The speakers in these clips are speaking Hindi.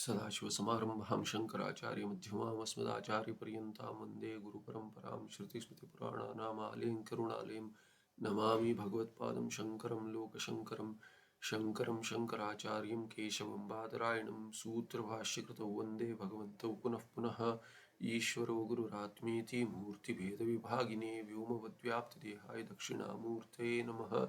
सदाशिवसमारम्भां शङ्कराचार्यमध्यमाम् अस्मदाचार्यपर्यन्तां वन्दे गुरुपरम्परां श्रुतिस्मृतिपुराणानामालयं करुणालयं नमामि भगवत्पादं शङ्करं लोकशङ्करं शङ्करं शङ्कराचार्यं केशवं बादरायणं सूत्रभाष्यकृतौ वन्दे भगवन्तौ पुनः पुनः ईश्वरो गुरुरात्मेति मूर्तिभेदविभागिने व्योमवद्व्याप्तदेहाय दक्षिणामूर्तये नमः।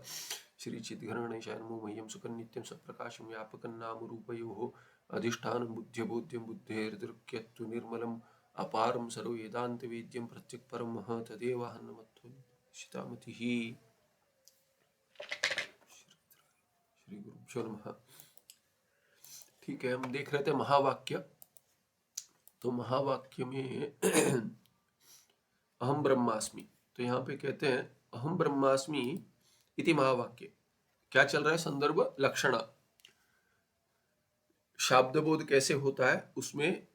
श्री चिद्गणेशाय नमो मह्यं सुखनित्यं सत्प्रकाशं व्यापकं नामरूपयोः अधिष्ठानं बुद्ध्यबोध्यं बुद्धेर्दृक्यत्तु निर्मलम् अपारं सर्ववेदान्तवेद्यं प्रत्यक्परं तदेवाहन्नमत्वशितामतिः। श्री गुरुभ्यो नमः। ठीक है, हम देख रहे थे महावाक्य। तो महावाक्य में अहम ब्रह्मास्मि, तो यहाँ पे कहते हैं अहम ब्रह्मास्मि इति महावाक्य। क्या चल रहा है? संदर्भ लक्षणा, शाब्द बोध कैसे होता है, उसमें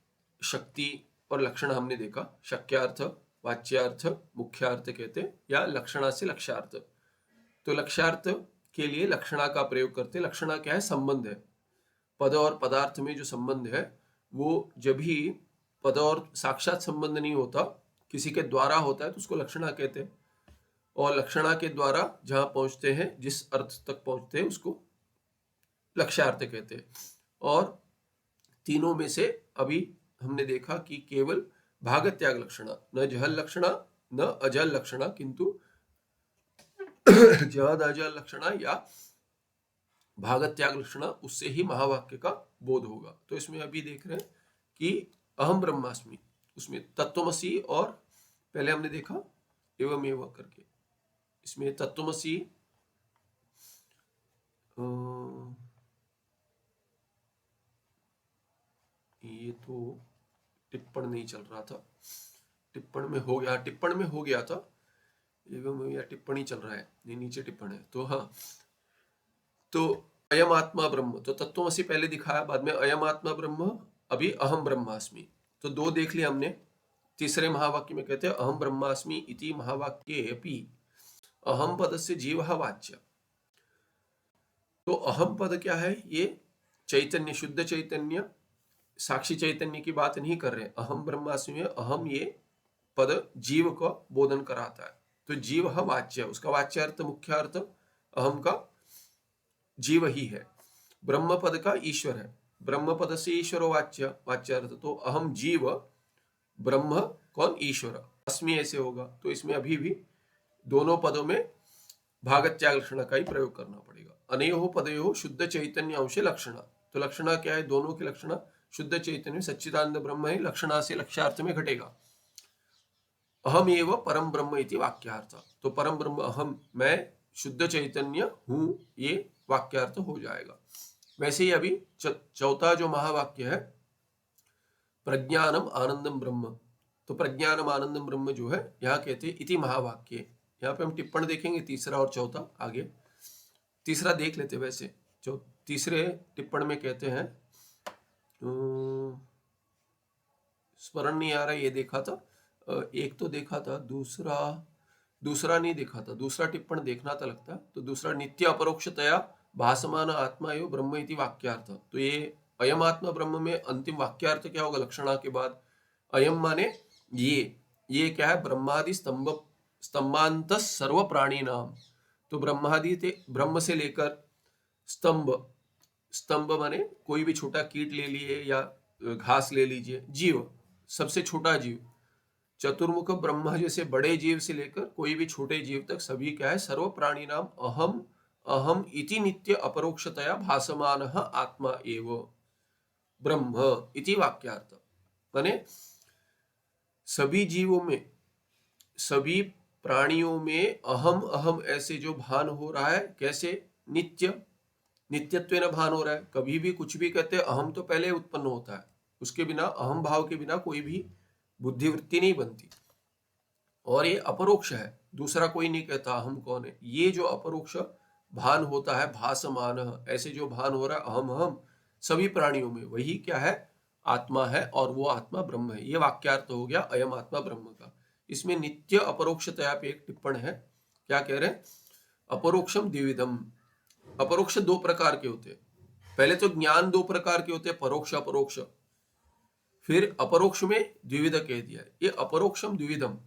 शक्ति और लक्षण हमने देखा। शक्यार्थ, वाच्यार्थ, मुख्यार्थ कहते हैं, या लक्षणा से लक्ष्यार्थ। तो लक्ष्यार्थ के लिए लक्षणा का प्रयोग करते। लक्षणा क्या है? संबंध है। पद और पदार्थ में जो संबंध है वो जब भी पद और साक्षात संबंध नहीं होता, किसी के द्वारा होता है, तो उसको लक्षणा कहते हैं। और लक्षणा के द्वारा जहां पहुंचते हैं, जिस अर्थ तक पहुंचते हैं, उसको लक्ष्यार्थ कहते हैं। और तीनों में से अभी हमने देखा कि केवल भागत्याग लक्षणा, न जहल लक्षणा न अजल लक्षणा, किंतु जहद अजल लक्षणा या भागत्याग लक्षणा, उससे ही महावाक्य का बोध होगा। तो इसमें अभी देख रहे हैं कि अहम ब्रह्मास्मि, उसमें तत्वमसि, और पहले हमने देखा एवं एवं करके। इसमें तत्वमसि ये तो टिप्पण नहीं चल रहा था, टिप्पण में हो गया, टिप्पण में हो गया था एवं, या टिप्पणी चल रहा है, नहीं नीचे टिप्पण है। तो हाँ, तो अयम आत्मा ब्रह्म, तो तत्वमसि पहले दिखाया, बाद में अयम आत्मा ब्रह्म, अभी अहम ब्रह्मास्मि। तो दो देख लिया हमने। तीसरे महावाक्य में कहते हैं अहम ब्रह्मास्मि इति महावाक्ये अपि अहम पद से जीव वाच्य। तो अहम पद क्या है? ये चैतन्य, शुद्ध चैतन्य, साक्षी चैतन्य की बात नहीं कर रहे। अहम ब्रह्मास्मि में अहम ये पद जीव को बोधन कराता है। तो जीव वाच्य, उसका वाच्यार्थ मुख्यार्थ अहम का जीव ही है। ब्रह्म पद का ईश्वर है, ब्रह्म पद से ईश्वर वाच्य, वाच्यार्थ। तो अहम जीव, ब्रह्म कौन? ईश्वर। अस्मि ऐसे होगा। तो इसमें अभी भी दोनों पदों में भागत्याग लक्षण का ही प्रयोग करना पड़ेगा। अनयोः पदयोः शुद्ध चैतन्य अंश लक्षणा। तो लक्षणा क्या है? दोनों की लक्षणा शुद्ध चैतन्य सच्चिदानंद ब्रह्म है, लक्षणा से लक्ष्यार्थ में घटेगा। अहम एव परम ब्रह्म इति वाक्यार्थ। तो परम ब्रह्म अहम, मैं शुद्ध चैतन्य हूं, ये वाक्यार्थ हो जाएगा। वैसे ही अभी चौथा जो महावाक्य है प्रज्ञानम आनंदम ब्रह्म, तो प्रज्ञानम आनंदम ब्रह्म जो है, यहाँ कहते हैं इति महावाक्य। यहाँ पे हम टिप्पण देखेंगे, तीसरा और चौथा आगे। तीसरा देख लेते। वैसे जो तीसरे टिप्पण में कहते हैं, स्मरण नहीं आ रहा, ये देखा था, एक तो देखा था, दूसरा नहीं देखा था। दूसरा टिप्पण देखना था लगता है। तो दूसरा नित्य अपरोक्षतया भासमान आत्मा एवं ब्रह्म इति वाक्यार्थ। तो ये अयम आत्मा ब्रह्म में अंतिम वाक्यार्थ क्या होगा? लक्षणा के बाद अयम माने ये क्या है? ब्रह्मादि स्तंभांत सर्व प्राणी नाम। तो ब्रह्म से लेकर स्तंभ माने कोई भी छोटा कीट ले लिए या घास ले लीजिए, जीव, सबसे छोटा जीव, चतुर्मुख ब्रह्मा जैसे बड़े जीव से लेकर कोई भी छोटे जीव तक सभी क्या है? सर्व प्राणी नाम अहम अहम इति नित्य अपरोक्षतया भासमान आत्मा एव ब्रह्म इति वाक्यार्थ। माने सभी जीवों में, सभी प्राणियों में अहम अहम ऐसे जो भान हो रहा है, कैसे? नित्यत्वेन भान हो रहा है। कभी भी कुछ भी कहते हैं, अहम तो पहले उत्पन्न होता है, उसके बिना, अहम भाव के बिना कोई भी बुद्धिवृत्ति नहीं बनती। और ये अपरोक्ष है, दूसरा कोई नहीं कहता अहम कौन है। ये जो अपरोक्ष भान होता है, भासमान, ऐसे जो भान हो रहा है अहम अहम सभी प्राणियों में, वही क्या है? आत्मा है, और वो आत्मा ब्रह्म है। ये वाक्यार्थ हो गया अयम आत्मा ब्रह्म का। इसमें नित्य अपरोक्षतया पे एक टिप्पण है। क्या कह रहे हैं? अपरोक्षम द्विविधम। अपरोक्ष दो प्रकार के होते हैं। पहले तो ज्ञान दो प्रकार के होते हैं, परोक्ष अपरोक्ष। फिर अपरोक्ष में द्विविध कह दिया है। ये अपरोक्षम द्विविधम।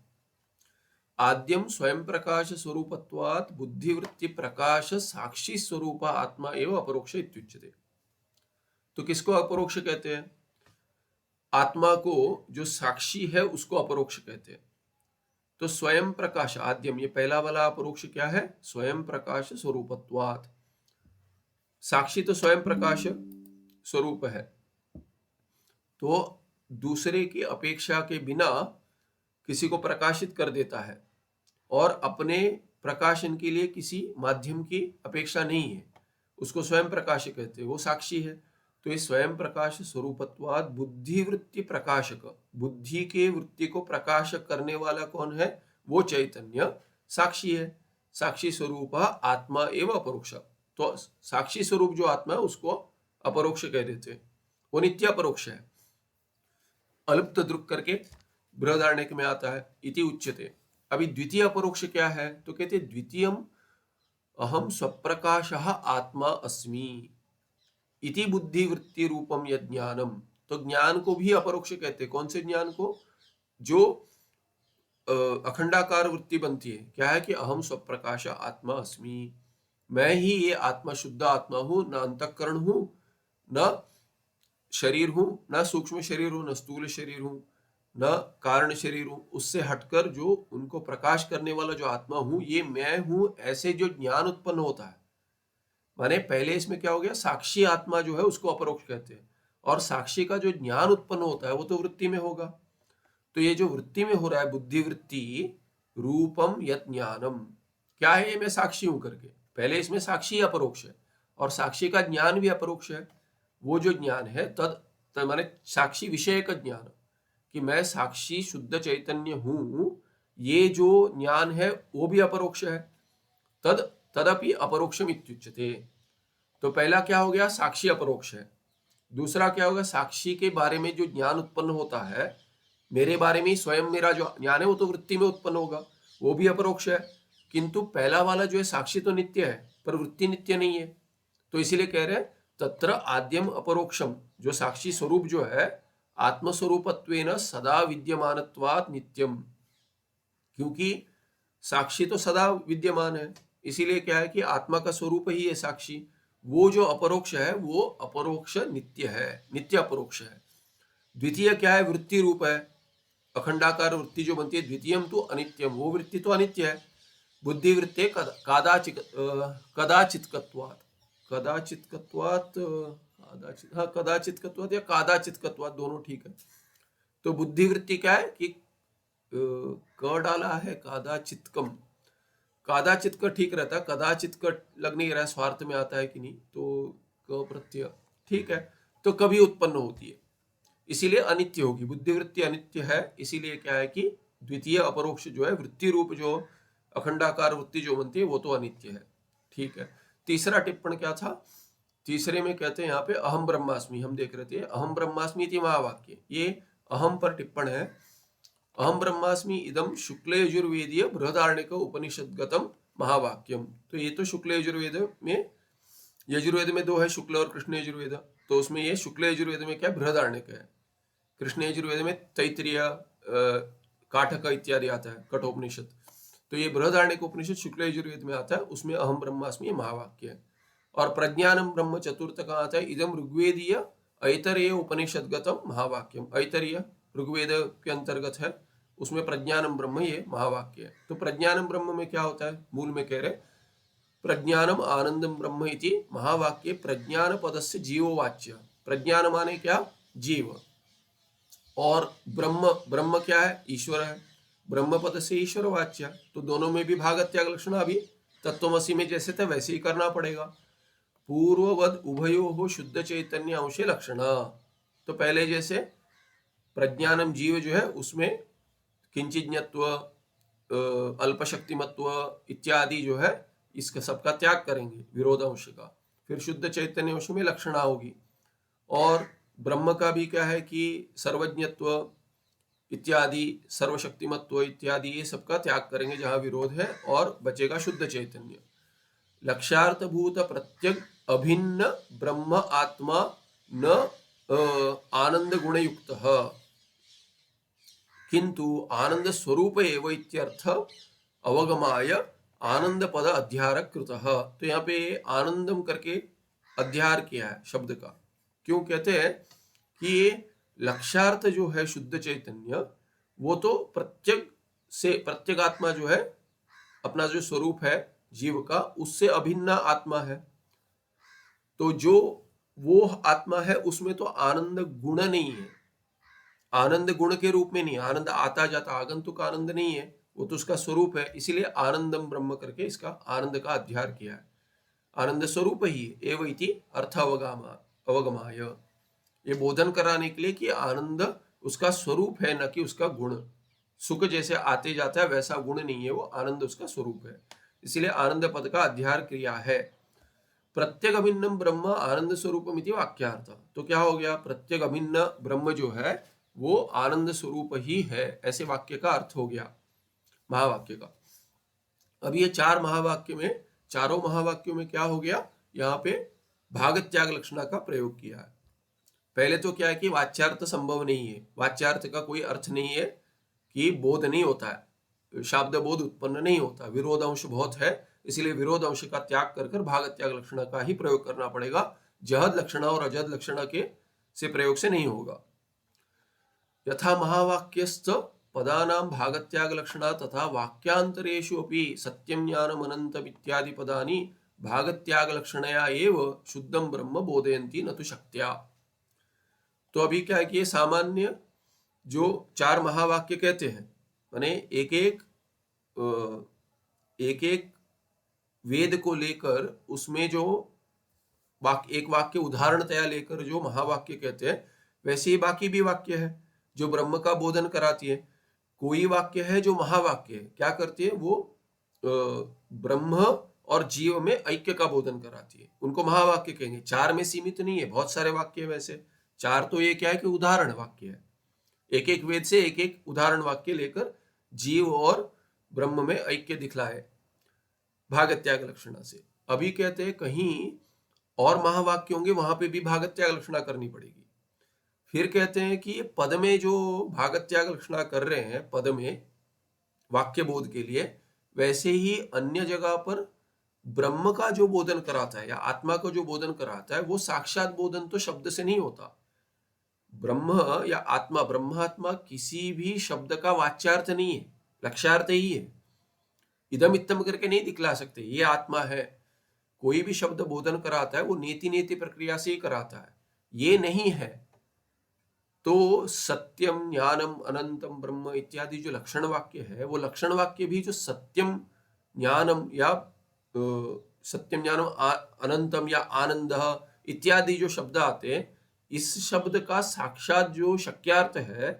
आद्यम स्वयं प्रकाश स्वरूपत्वात् बुद्धिवृत्ति प्रकाश साक्षी स्वरूप आत्मा एवं अपरोक्ष इत्युच्यते। तो किसको अपरोक्ष कहते हैं? आत्मा को जो साक्षी है उसको अपरोक्ष कहते हैं। तो स्वयं प्रकाश आद्यम, ये पहला वाला अपरोक्ष क्या है? स्वयं प्रकाश स्वरूपत्वात्। साक्षी तो स्वयं प्रकाश स्वरूप है, तो दूसरे की अपेक्षा के बिना किसी को प्रकाशित कर देता है और अपने प्रकाशन के लिए किसी माध्यम की अपेक्षा नहीं है, उसको स्वयं प्रकाश कहते हैं, वो साक्षी है। तो ये स्वयं प्रकाश स्वरूपत्वाद बुद्धि वृत्ति प्रकाशक, बुद्धि के वृत्ति को प्रकाशक करने वाला कौन है? वो चैतन्य साक्षी है। साक्षी स्वरूप आत्मा एवं अपरोक्ष। तो साक्षी स्वरूप जो आत्मा है उसको अपरोक्ष कह देते हैं, वो नित्य अपरोक्ष है। अल्प्त द्रुक करके बृहदारण्यक में आता है, इति उच्यते। अभी द्वितीय अपरोक्ष क्या है? तो कहते द्वितीयम अहम स्वप्रकाशः आत्मा अस्मि इति बुद्धि वृत्ति रूपम यज्ञानम। तो ज्ञान को भी अपरोक्ष कहते हैं। कौन से ज्ञान को? जो अखंडाकार वृत्ति बनती है। क्या है कि अहम स्वप्रकाश आत्मा अस्मि, मैं ही ये आत्मा, शुद्ध आत्मा हूं, न अंतःकरण हूं, न शरीर हूं, न सूक्ष्म शरीर हूं, न स्थूल शरीर हूं, न कारण शरीर हूं। उससे हटकर जो उनको प्रकाश करने वाला जो आत्मा हूं, ये मैं हूं, ऐसे जो ज्ञान उत्पन्न होता है। माने पहले इसमें क्या हो गया? साक्षी आत्मा जो है उसको अपरोक्ष कहते हैं, और साक्षी का जो ज्ञान उत्पन्न होता है वो तो वृत्ति में होगा। तो ये जो वृत्ति में हो रहा है, बुद्धि वृत्ति रूपम यत् ज्ञानम, क्या है? ये मैं साक्षी हूं करके। पहले इसमें साक्षी अपरोक्ष है और साक्षी का ज्ञान भी अपरोक्ष है। वो जो ज्ञान है तद माने साक्षी विषय का ज्ञान, कि मैं साक्षी शुद्ध चैतन्य हूं, ये जो ज्ञान है वो भी अपरोक्ष है। तदपि अपरोक्षम इत्युच्यते। तो पहला क्या हो गया? साक्षी अपरोक्ष है। दूसरा क्या होगा? साक्षी के बारे में जो ज्ञान उत्पन्न होता है, मेरे बारे में स्वयं मेरा जो ज्ञान है वो तो वृत्ति में उत्पन्न होगा, वो भी अपरोक्ष है। किंतु पहला वाला जो है साक्षी तो नित्य है पर वृत्ति नित्य नहीं है। तो इसीलिए कह रहे हैं तत्र आद्यम अपरोक्षम, जो साक्षी स्वरूप जो है आत्मस्वरूपत्वेन सदा विद्यमानत्वात् नित्यम, क्योंकि साक्षी तो सदा विद्यमान है, इसीलिए क्या है कि आत्मा का स्वरूप ही है साक्षी। वो जो अपरोक्ष है वो अपरोक्ष नित्य है, नित्य अपरोक्ष है। द्वितीय क्या है? वृत्ति रूप है, अखंडाकार वृत्ति जो बनती है। द्वितीयम तो अनित्यम, वो वृत्ति तो अनित्य है। बुद्धि वृत्ति कदाचित्कत्वात् या कादाचित्कत्वात्, दोनों ठीक है। तो बुद्धि वृत्ति क्या है कि क डाला है कादाचित्कम, कादाचित का ठीक रहता है, कदाचित का लग नहीं रहा है स्वार्थ में आता है कि नहीं, तो क प्रत्यय ठीक है, तो कभी उत्पन्न होती है, इसीलिए अनित्य होगी। बुद्धि वृत्ति अनित्य है, इसीलिए क्या है कि द्वितीय अपरोक्ष जो है वृत्ति रूप जो अखंडाकार वृत्ति जो बनती है वो तो अनित्य है। ठीक है। तीसरा टिप्पण क्या था? तीसरे में कहते हैं यहाँ पे अहम ब्रह्मास्मि, हम देख रहे थे अहम ब्रह्मास्मि इति महावाक्य, ये अहम पर टिप्पण है। अहम ब्रह्मास्मि इदम शुक्ल यजुर्वेदीय बृहदारण्यक उपनिषदगतम महावाक्यम। तो ये तो शुक्ल यजुर्वेद में, यजुर्वेद में दो है, शुक्ल और कृष्ण यजुर्वेद, तो उसमें ये शुक्ल यजुर्वेद में क्या बृहदारण्यक है, कृष्ण यजुर्वेद में तैत्तिरीय काठक इत्यादि आता है, कठोपनिषद। तो ये बृहदारण्यक उपनिषद शुक्ल यजुर्वेद में आता है, उसमें अहम ब्रह्मास्मि ये महावाक्य है। और प्रज्ञानम ब्रह्म चतुर्थ का आता है इदम ऋग्वेदीय ऐतरेय उपनिषदगतम महावाक्यम। ऐतरेय ऋग्वेद के अंतर्गत है, उसमें प्रज्ञानम ब्रह्म ये महावाक्य है। तो प्रज्ञानम ब्रह्म में क्या होता है? मूल में कह रहे प्रज्ञानम आनंदम ब्रह्म इति महावाक्य प्रज्ञान पदस्य जीवो वाच्य। प्रज्ञान माने क्या? जीव, और ब्रह्म, ब्रह्म क्या है? ईश्वर है, ब्रह्म पद से ईश्वर वाच्य। तो दोनों में भी भाग त्याग लक्षण अभी तत्वमसि में जैसे था वैसे ही करना पड़ेगा। पूर्ववद उभयो हो शुद्ध चैतन्य अंशे लक्षण। तो पहले जैसे प्रज्ञानम जीव जो है उसमें किंचिज्ञत्व, अल्पशक्तिमत्व इत्यादि जो है इसका सबका त्याग करेंगे, विरोध अंश का। फिर शुद्ध चैतन्य अंश में लक्षणा होगी। और ब्रह्म का भी क्या है कि सर्वज्ञत्व इत्यादि, सर्वशक्तिमत्व इत्यादि, ये सबका त्याग करेंगे जहां विरोध है, और बचेगा शुद्ध चैतन्य। लक्ष्यार्थभूत प्रत्यग अभिन्न ब्रह्म आत्मा न आनंद गुणयुक्त किंतु आनंद स्वरूप एव इत्यर्थ अवगमाय आनंद पद अध्यार कृतः। तो यहाँ पे आनंदम करके अध्यार किया है शब्द का। क्यों कहते हैं कि ये लक्ष्यार्थ जो है शुद्ध चैतन्य, वो तो प्रत्येगात्मा जो है अपना जो स्वरूप है जीव का, उससे अभिन्न आत्मा है। तो जो वो आत्मा है उसमें तो आनंद गुण नहीं है, आनंद गुण के रूप में नहीं, आनंद आता जाता आगंतुक आनंद नहीं है, वो तो उसका स्वरूप है। इसीलिए आनंदम ब्रह्म करके इसका आनंद का अध्यार किया है। आनंद स्वरूप ही एवं इति अर्थ अवगमाय, ये बोधन कराने के लिए कि आनंद उसका स्वरूप है, न कि उसका गुण। सुख जैसे आते जाता है वैसा गुण नहीं है, वो आनंद उसका स्वरूप है। इसलिए आनंद पद का अध्यार क्रिया है। प्रत्येक अभिन्नम ब्रह्म आनंद स्वरूपम इति वाक्यार्थ। तो क्या हो गया, प्रत्येक अभिन्न ब्रह्म जो है वो आनंद स्वरूप ही है, ऐसे वाक्य का अर्थ हो गया महावाक्य का। अब ये चार महावाक्य में, चारों महावाक्यों में क्या हो गया, यहाँ पे भाग त्याग लक्षणा का प्रयोग किया है। पहले तो क्या है कि वाच्यार्थ संभव नहीं है, वाच्यार्थ का कोई अर्थ नहीं है कि बोध नहीं होता है, शब्द बोध उत्पन्न नहीं होता, विरोध अंश बहुत है, इसलिए विरोध अंश का त्याग कर कर भाग त्याग लक्षण का ही प्रयोग करना पड़ेगा। जहद लक्षण और अजहद लक्षण के से प्रयोग से नहीं होगा। यथा महावाक्यस्थ पदानां भागत्याग लक्षणा तथा वाक्यांतरेषु अपि सत्यं ज्ञानम् अनन्तम् इत्यादि पदानि भागत्याग लक्षणया एव शुद्धं ब्रह्म बोधयन्ति न तु शक्त्या। तो अभी क्या है कि ये सामान्य जो चार महावाक्य कहते हैं, माने एक एक वेद को लेकर उसमें जो एक वाक्य उदाहरणतया लेकर जो महावाक्य कहते हैं, वैसे ही बाकी भी वाक्य है जो ब्रह्म का बोधन कराती है। कोई वाक्य है जो महावाक्य है, क्या करती है वो ब्रह्म और जीव में ऐक्य का बोधन कराती है, उनको महावाक्य कहेंगे। चार में सीमित नहीं है, बहुत सारे वाक्य है वैसे। चार तो ये क्या है कि उदाहरण वाक्य है, एक एक वेद से एक एक उदाहरण वाक्य लेकर जीव और ब्रह्म में ऐक्य दिखलाए भागत्याग लक्षणा से। अभी कहते हैं कहीं और महावाक्य होंगे, वहां पे भी भागत्याग लक्षणा करनी पड़ेगी। फिर कहते हैं कि पद में जो भागत्याग लक्षणा कर रहे हैं पद में वाक्य बोध के लिए, वैसे ही अन्य जगह पर ब्रह्म का जो बोधन कराता है या आत्मा को जो बोधन कराता है, वो साक्षात बोधन तो शब्द से नहीं होता। ब्रह्म या आत्मा, ब्रह्मात्मा किसी भी शब्द का वाच्यार्थ नहीं है, लक्ष्यार्थ ही है। इदम इत्तम करके नहीं दिखला सकते ये आत्मा है। कोई भी शब्द बोधन कराता है वो नीति नीति प्रक्रिया से ही कराता है, ये नहीं है। तो सत्यम ज्ञानम अनंतम ब्रह्म इत्यादि जो लक्षण वाक्य है, वो लक्षण वाक्य भी जो सत्यम ज्ञानम या सत्यम ज्ञानम अनंतम या आनंद इत्यादि जो शब्द आते हैं, इस शब्द का साक्षात जो शक्यार्थ है,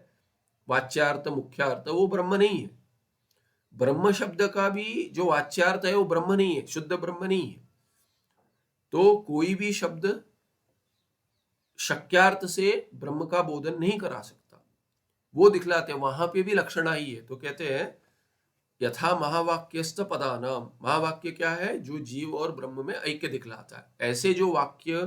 वाच्यार्थ मुख्यार्थ, वो ब्रह्म नहीं है। ब्रह्म शब्द का भी जो वाच्यार्थ है वो ब्रह्म नहीं है, शुद्ध ब्रह्म नहीं है। तो कोई भी शब्द शक्यार्थ से ब्रह्म का बोधन नहीं करा सकता, वो दिखलाते हैं। वहां पे भी लक्षणा ही है। तो कहते हैं यथा महावाक्यस्थ पदानाम, महावाक्य क्या है, जो जीव और ब्रह्म में ऐक्य दिखलाता है। ऐसे जो वाक्य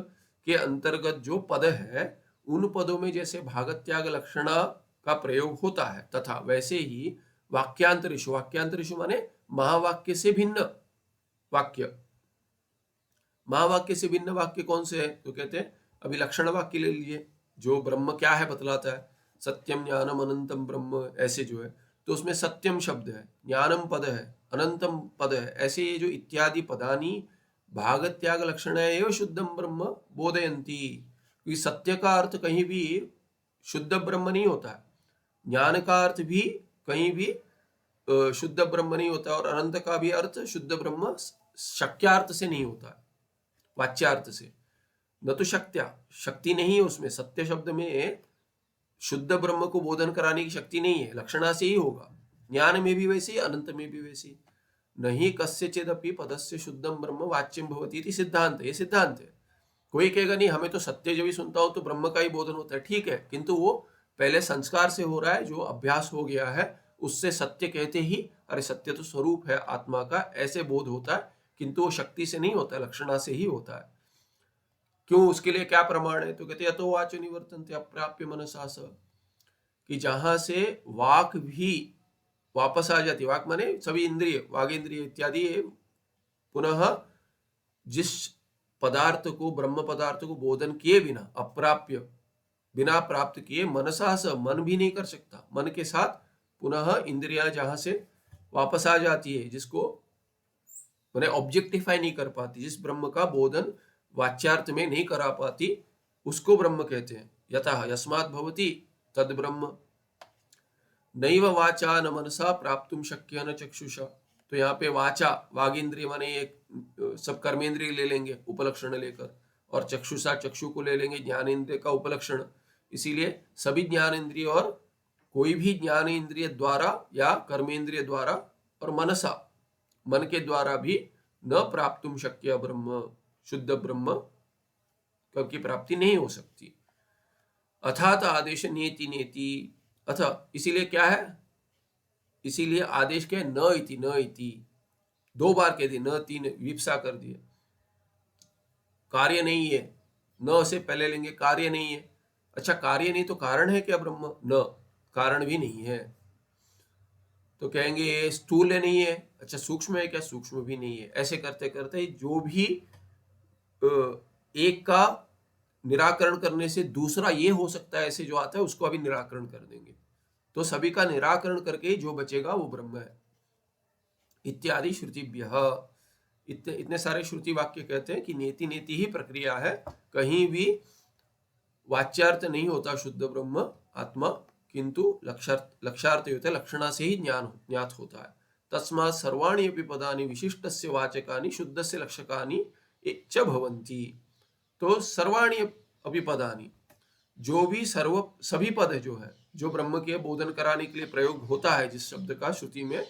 के अंतर्गत जो पद है, उन पदों में जैसे भागत्याग लक्षणा का प्रयोग होता है, तथा वैसे ही वाक्यांतरिषु, वाक्यांतरिषु माने महावाक्य से भिन्न वाक्य। महावाक्य से भिन्न वाक्य कौन से है, तो कहते हैं अभी लक्षण वाक्य ले लीजिए, जो ब्रह्म क्या है बतलाता है, सत्यम ज्ञानम अनंतम ब्रह्म, ऐसे जो है, तो उसमें सत्यम शब्द है, ज्ञानम पद है, अनंतम पद है। ऐसे ये जो इत्यादि पदानी भागत्याग लक्षण एवं शुद्धम ब्रह्म बोधयंती। क्योंकि सत्य का अर्थ कहीं भी शुद्ध ब्रह्म नहीं होता है, ज्ञान का अर्थ भी कहीं भी शुद्ध ब्रह्म नहीं होता, और अनंत का भी अर्थ शुद्ध ब्रह्म शक्यार्थ से नहीं होता है, वाच्यार्थ से। न तो शक्त्या, शक्ति नहीं है उसमें, सत्य शब्द में शुद्ध ब्रह्म को बोधन कराने की शक्ति नहीं है, लक्षणा से ही होगा। ज्ञान में भी वैसे ही, अनंत में भी वैसे ही। नहीं कस्यचिदपि पदस्य शुद्धम ब्रह्म वाच्यम भवति इति सिद्धांत, ये सिद्धांत है। कोई कहेगा नहीं हमें तो सत्य जब भी सुनता हो तो ब्रह्म का ही बोधन होता है, ठीक है, किंतु वो पहले संस्कार से हो रहा है, जो अभ्यास हो गया है उससे सत्य कहते ही अरे सत्य तो स्वरूप है आत्मा का, ऐसे बोध होता है, किंतु वो शक्ति से नहीं होता है, लक्षणा से ही होता है। क्यों, उसके लिए क्या प्रमाण है? तो कहते यतो वाचो निवर्तन्ते अप्राप्य मनसा स, कि जहां से वाक भी वापस आ जाती, वाक माने सभी इंद्रिय, वाग इंद्रिय इत्यादि पुनः जिस पदार्थ को, ब्रह्म पदार्थ को बोधन किए बिना, अप्राप्य, बिना प्राप्त किए, मनसा स, मन भी नहीं कर सकता, मन के साथ पुनः इंद्रियां जहां से वापस आ जाती है, जिसको मैंने ऑब्जेक्टिफाई नहीं कर पाती, जिस ब्रह्म का बोधन वाच्यार्थ में नहीं करा पाती, उसको ब्रह्म कहते हैं। यतः यस्मात् भवति तद ब्रह्म नैव वाचा न मनसा प्राप्तुम शक्य न चक्षुषा। तो यहाँ पे वाचा, वागेंद्रिय माने एक सब कर्मेंद्रिय ले लेंगे उपलक्षण लेकर, और चक्षुषा, चक्षु को ले लेंगे ज्ञानेन्द्रिय का उपलक्षण। इसीलिए सभी ज्ञानेन्द्रिय और कोई भी ज्ञान इंद्रिय द्वारा या कर्मेंद्रिय द्वारा और मनसा, मन के द्वारा भी न प्राप्तुम शक्य ब्रह्म, शुद्ध ब्रह्म की प्राप्ति नहीं हो सकती। अथात आदेश नेति नेति, अथ इसीलिए क्या है, इसीलिए आदेश क्या है, न इति, न इति दो बार कह दिए, न तीन विप्सा कर दिए। कार्य नहीं है, न से पहले लेंगे, कार्य नहीं है। अच्छा कार्य नहीं तो कारण है क्या ब्रह्म? न, कारण भी नहीं है। तो कहेंगे ये स्थूल नहीं है, अच्छा सूक्ष्म है क्या? सूक्ष्म भी नहीं है। ऐसे करते करते जो भी एक का निराकरण करने से दूसरा ये हो सकता है, ऐसे जो आता है उसको अभी निराकरण कर देंगे। तो सभी का निराकरण करके जो बचेगा वो ब्रह्म है। इत्यादि श्रुतिभ्यः, इतने सारे श्रुति वाक्य कहते हैं कि नेति नेति ही प्रक्रिया है, कहीं भी वाच्यार्थ नहीं होता शुद्ध ब्रह्म आत्मा, किंतु लक्ष्यार्थ होता है, लक्षणा से ही ज्ञात होता है। तस्मात् सर्वाणि अपि पदानि विशिष्टस्य वाचकानि शुद्धस्य लक्षकानि च भवन्ति। तो सर्वाणि अपि पदानि, जो भी सभी पद जो है, जो ब्रह्म के बोधन कराने के लिए प्रयोग होता है जिस शब्द का श्रुति में,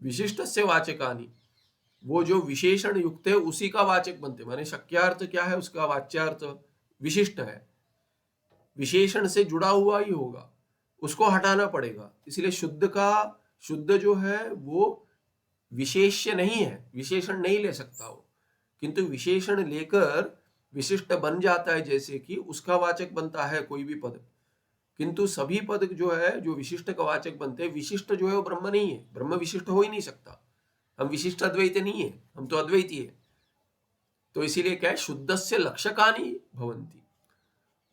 विशिष्टस्य वाचकानि, वो जो विशेषण युक्त है उसी का वाचक बनते। माने शक्यार्थ क्या है, उसका वाच्यार्थ विशिष्ट है, विशेषण से जुड़ा हुआ ही होगा, उसको हटाना पड़ेगा। इसलिए शुद्ध जो है वो विशेष्य नहीं है, विशेषण नहीं ले सकता वो, किंतु विशेषण लेकर विशिष्ट बन जाता है, जैसे कि उसका वाचक बनता है कोई भी पद। किंतु सभी पद जो है जो विशिष्ट का वाचक बनते हैं, विशिष्ट जो है वो ब्रह्म नहीं है, ब्रह्म विशिष्ट हो ही नहीं सकता। हम विशिष्ट अद्वैत नहीं है, हम तो अद्वैती है। तो इसीलिए क्या है, शुद्धस्य लक्षकानि भवन्ति।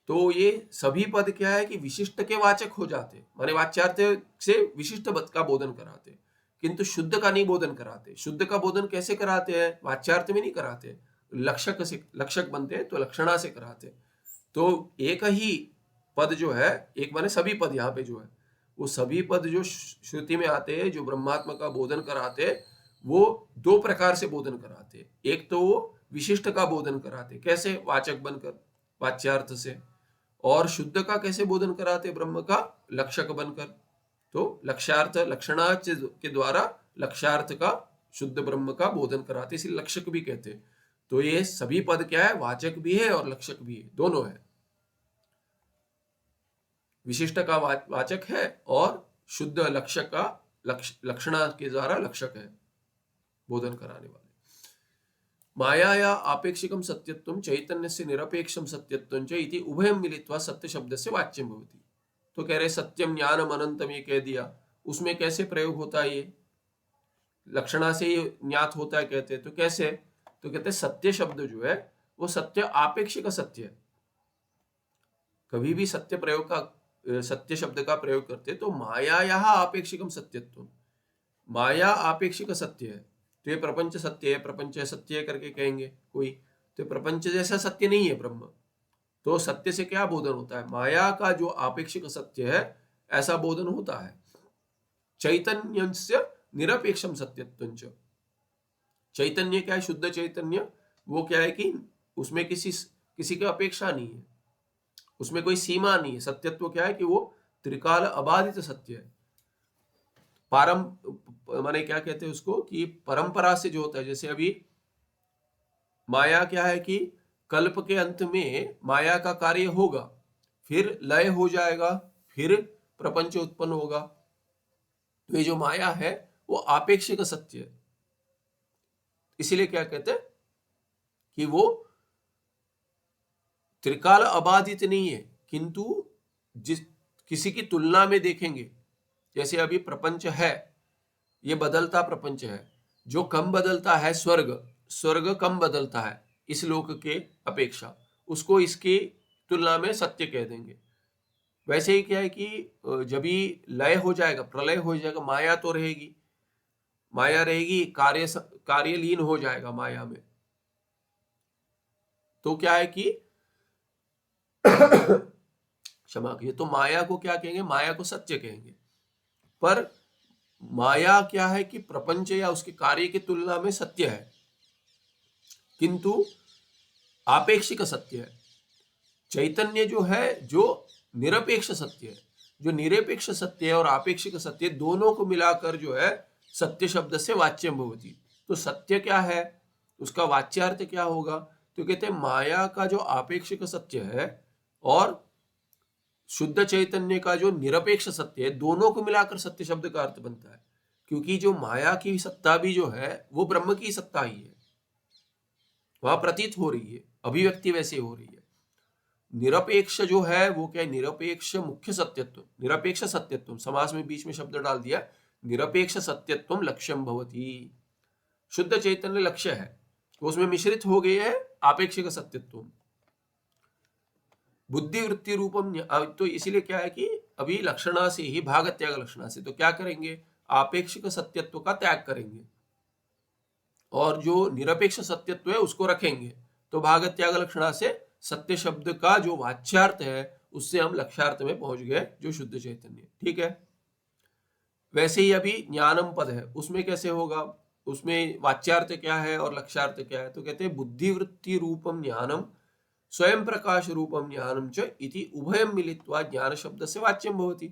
तो ये सभी पद क्या है कि विशिष्ट के वाचक हो जाते, माने वाच्यार्थ से विशिष्ट पद का बोधन कराते, किंतु शुद्ध का नहीं बोधन कराते। शुद्ध का बोधन कैसे कराते हैं? वाच्यार्थ में नहीं कराते, लक्षक से, लक्षक बनते हैं तो लक्षणा से कराते। तो एक ही पद जो है, एक माने सभी पद, यहाँ पे जो है वो सभी पद जो श्रुति में आते हैं, जो ब्रह्मात्मा का बोधन कराते, वो दो प्रकार से बोधन कराते। एक तो वो विशिष्ट का बोधन कराते, कैसे? वाचक बनकर, वाच्यार्थ से। और शुद्ध का कैसे बोधन कराते? ब्रह्म का लक्षक बनकर। तो लक्ष्यार्थ, लक्षणा के द्वारा लक्ष्यार्थ का, शुद्ध ब्रह्म का बोधन कराते, इसलिए लक्षक भी कहते हैं। तो ये सभी पद क्या है, वाचक भी है और लक्षक भी है, दोनों है। विशिष्ट का वाचक है और शुद्ध लक्षक का लक्षणा के द्वारा लक्षक है, बोधन कराने वाले। मायाया आपेक्षिकं सत्यत्वं चैतन्यस्य निरपेक्षं सत्यत्वं च इति उभयं मिलित्वा सत्य शब्दस्य वाच्यं भवति। तो कह रहे सत्यम ज्ञानम अनंतम, ये कह दिया, उसमें कैसे प्रयोग होता है? ये लक्षणा से ही ज्ञात होता है कहते हैं। तो कैसे? तो कहते हैं सत्य शब्द जो है वो सत्य आपेक्षिक सत्य है। कभी भी सत्य प्रयोग का, सत्य शब्द का प्रयोग करते तो मायाया आपेक्षिकम सत्यत्व, माया आपेक्षिक सत्य है। तो ये प्रपंच सत्य है, प्रपंच सत्य है करके कहेंगे कोई, तो प्रपंच जैसा सत्य नहीं है ब्रह्म। तो सत्य से क्या बोधन होता है? माया का जो आपेक्षिक सत्य है ऐसा बोधन होता है। चैतन्यस्य निरपेक्षम सत्यत्वंच, चैतन्य क्या है? शुद्ध चैतन्य, वो क्या है कि उसमें किसी की अपेक्षा नहीं है, उसमें कोई सीमा नहीं है। सत्यत्व क्या है कि वो त्रिकाल अबाधित सत्य है। पारम माने क्या कहते हैं उसको, कि परंपरा से जो होता है, जैसे अभी माया क्या है कि कल्प के अंत में माया का कार्य होगा, फिर लय हो जाएगा, फिर प्रपंच उत्पन्न होगा। तो ये जो माया है वो आपेक्षिक सत्य है। इसीलिए क्या कहते हैं कि वो त्रिकाल अबाधित नहीं है, किंतु जिस किसी की तुलना में देखेंगे, जैसे अभी प्रपंच है, ये बदलता प्रपंच है, जो कम बदलता है स्वर्ग, स्वर्ग कम बदलता है इस लोक के अपेक्षा, उसको इसकी तुलना में सत्य कह देंगे। वैसे ही क्या है कि जब भी लय हो जाएगा, प्रलय हो जाएगा, माया तो रहेगी, माया रहेगी, कार्य लीन हो जाएगा माया में, तो क्या है कि क्षमा कीजिए, तो माया को क्या कहेंगे, माया को सत्य कहेंगे। पर माया क्या है कि प्रपंच या उसके कार्य की तुलना में सत्य है, किंतु आपेक्षिक सत्य है। चैतन्य जो है जो निरपेक्ष सत्य है, जो निरपेक्ष सत्य है और आपेक्षिक सत्य, दोनों को मिलाकर जो है सत्य शब्द से वाच्यम भवति। तो सत्य क्या है, उसका वाच्यार्थ क्या होगा, तो कहते हैं माया का जो आपेक्षिक सत्य है और शुद्ध चैतन्य का जो निरपेक्ष सत्य है, दोनों को मिलाकर सत्य शब्द का अर्थ बनता है। क्योंकि जो माया की सत्ता भी जो है वो ब्रह्म की सत्ता ही है, वहां प्रतीत हो रही है, अभिव्यक्ति वैसे हो रही है। निरपेक्ष जो है वो क्या है, निरपेक्ष मुख्य सत्यत्व, निरपेक्ष सत्यत्व, समास में बीच में शब्द डाल दिया, निरपेक्ष सत्यत्व लक्ष्यम भवति। शुद्ध चैतन्य लक्ष्य है, उसमें मिश्रित हो गए है आपेक्षिक सत्यत्व। बुद्धि वृत्ति रूपम, तो इसीलिए क्या है कि अभी लक्षणा से ही भाग त्याग लक्षणा से, तो क्या करेंगे, आपेक्षिक सत्यत्व का त्याग करेंगे और जो निरपेक्ष सत्यत्व है उसको रखेंगे। तो भाग त्याग लक्षणा से सत्य शब्द का जो वाच्यार्थ है उससे हम लक्ष्यार्थ में पहुंच गए, जो शुद्ध चैतन्य। ठीक है, वैसे ही अभी ज्ञानम पद है, उसमें कैसे होगा, उसमें वाच्यार्थ क्या है और लक्ष्यार्थ क्या है, तो कहते हैं बुद्धिवृत्ति रूपम ज्ञानम स्वयं प्रकाश रूपम ज्ञानम च इति उभयम मिलित्वा ज्ञान शब्द से वाच्यम भवति।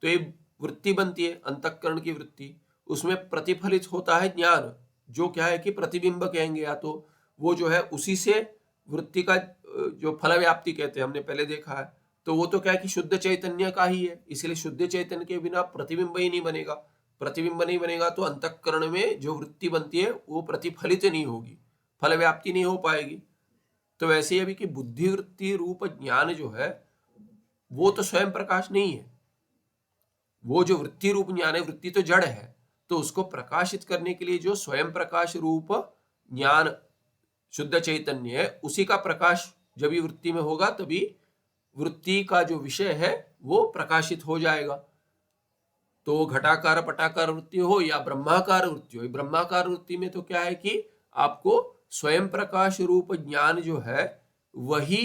तो ये वृत्ति बनती है, अंतःकरण की वृत्ति, उसमें प्रतिफलित होता है ज्ञान, जो क्या है कि प्रतिबिंब कहेंगे, या तो वो जो है उसी से वृत्ति का जो फल व्याप्ति कहते हैं, हमने पहले देखा है, तो वो तो क्या है कि शुद्ध चैतन्य का ही है, इसलिए शुद्ध चैतन्य के बिना प्रतिबिंब ही नहीं बनेगा। प्रतिबिंब नहीं बनेगा तो अंतःकरण में जो वृत्ति बनती है वो प्रतिफलित नहीं होगी, फल व्याप्ति नहीं हो पाएगी। तो वैसे ही अभी कि बुद्धिवृत्ति रूप ज्ञान जो है वो तो स्वयं प्रकाश नहीं है, वो जो वृत्ति रूप ज्ञान है, वृत्ति तो जड़ है, तो उसको प्रकाशित करने के लिए जो स्वयं प्रकाश रूप ज्ञान शुद्ध चैतन्य है, उसी का प्रकाश जब भी वृत्ति में होगा तभी वृत्ति का जो विषय है वो प्रकाशित हो जाएगा। तो घटाकार पटाकार वृत्ति हो या ब्रह्माकार वृत्ति हो, ब्रह्माकार वृत्ति में तो क्या है कि आपको स्वयं प्रकाश रूप ज्ञान जो है वही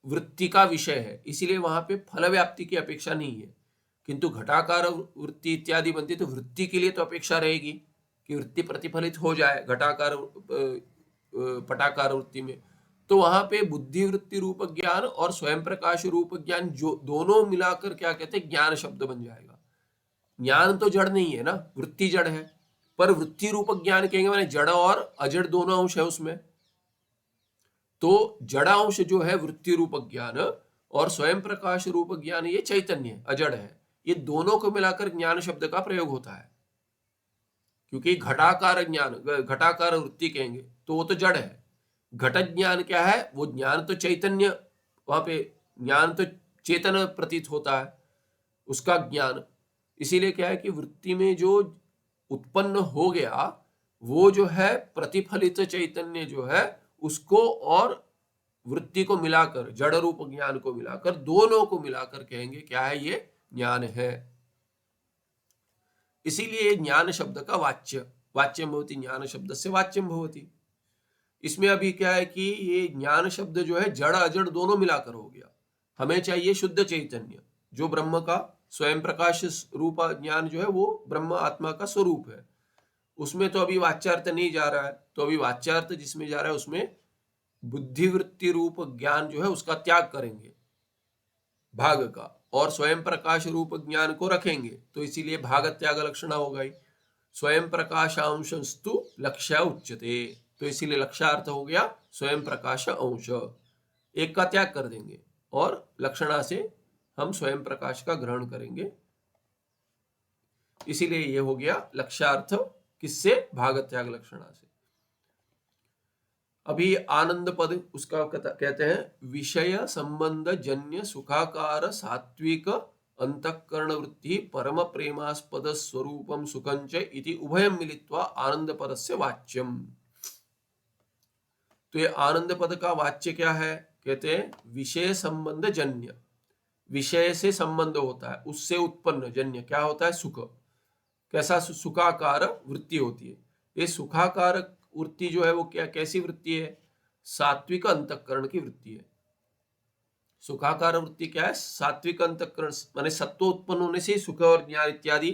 वृत्ति का विषय है, इसीलिए वहां पे फल व्याप्ति की अपेक्षा नहीं है। किंतु घटाकार वृत्ति इत्यादि बनती तो वृत्ति के लिए तो अपेक्षा रहेगी कि वृत्ति प्रतिफलित हो जाए घटाकार पटाकार वृत्ति में, तो वहां पे बुद्धि वृत्ति रूप ज्ञान और स्वयं प्रकाश रूप ज्ञान जो दोनों मिलाकर क्या कहते हैं, ज्ञान शब्द बन जाएगा। ज्ञान तो जड़ नहीं है ना, वृत्ति जड़ है, पर वृत्ति रूप ज्ञान कहेंगे माने जड़ और अजड़ दोनों अंश है उसमें। तो जड़ांश जो है वृत्ति रूप ज्ञान और स्वयं प्रकाश रूप ज्ञान ये चैतन्य अजड़ है, ये दोनों को मिलाकर ज्ञान शब्द का प्रयोग होता है। क्योंकि घटाकार ज्ञान, घटाकार वृत्ति कहेंगे तो वो तो जड़ है, घट ज्ञान क्या है, वो ज्ञान तो चैतन्य, वहां पे ज्ञान तो चेतन प्रतीत होता है उसका ज्ञान। इसीलिए क्या है कि वृत्ति में जो उत्पन्न हो गया वो जो है प्रतिफलित चैतन्य जो है उसको और वृत्ति को मिलाकर, जड़ रूप ज्ञान को मिलाकर, दोनों को मिलाकर कहेंगे क्या है, ये ज्ञान है। इसीलिए ज्ञान शब्द का वाच्य, वाच्यम भवति, ज्ञान शब्द से वाच्यम भवति। इसमें अभी क्या है कि ये ज्ञान शब्द जो है जड़ अजड़ दोनों मिलाकर हो गया। हमें चाहिए शुद्ध चैतन्य जो ब्रह्म का स्वयं प्रकाश रूप ज्ञान जो है वो ब्रह्म आत्मा का स्वरूप है, उसमें तो अभी वाच्यार्थ नहीं जा रहा है। तो अभी वाच्यार्थ जिसमें जा रहा है उसमें बुद्धिवृत्ति रूप ज्ञान जो है उसका त्याग करेंगे भाग का, और स्वयं प्रकाश रूप ज्ञान को रखेंगे, तो इसीलिए भाग त्याग लक्षणा हो गई। स्वयं प्रकाशांशस्तु लक्ष्य उच्यते, तो इसीलिए लक्ष्यार्थ हो गया स्वयं प्रकाश अंश, एक का त्याग कर देंगे और लक्षणा से हम स्वयं प्रकाश का ग्रहण करेंगे, इसीलिए ये हो गया लक्ष्यार्थ किससे, भाग त्याग लक्षणा से। अभी आनंद पद उसका कहते हैं विषय संबंध जन्य सुखाकार सात्विक अंतःकरण वृत्ति परम प्रेमास्पद स्वरूपम सुखंच इति उभयम मिलित्वा आनंद पदस्य वाच्यम। तो ये आनंद पद का वाच्य क्या है? कहते हैं विषय संबंध जन्य, विषय से संबंध होता है, उससे उत्पन्न जन्य क्या होता है? सुख। कैसा? सुखाकार वृत्ति होती है। ये सुखाकार वृत्ति जो है वो क्या, कैसी वृत्ति है? सात्विक अंतःकरण की वृत्ति है। सुखाकार वृत्ति क्या है? सात्विक अंतःकरण, माने सत्व उत्पन्न होने से सुख और ज्ञान इत्यादि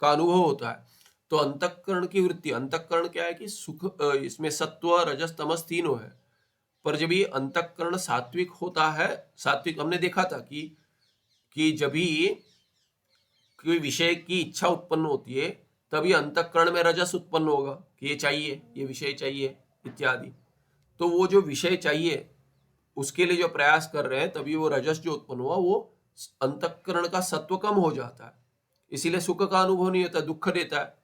का अनुभव होता है। तो अंतःकरण की वृत्ति, अंतःकरण क्या है कि सुख, इसमें सत्व रजस तमस तीनों है, पर जब ये अंतःकरण सात्विक होता है, सात्विक हमने देखा था कि जब भी कोई विषय की इच्छा उत्पन्न होती है तभी अंतःकरण में रजस उत्पन्न होगा कि ये चाहिए, ये विषय चाहिए इत्यादि। तो वो जो विषय चाहिए उसके लिए जो प्रयास कर रहे हैं तभी वो रजस जो उत्पन्न हुआ वो अंतःकरण का सत्व कम हो जाता है, इसीलिए सुख का अनुभव नहीं होता, दुख देता है।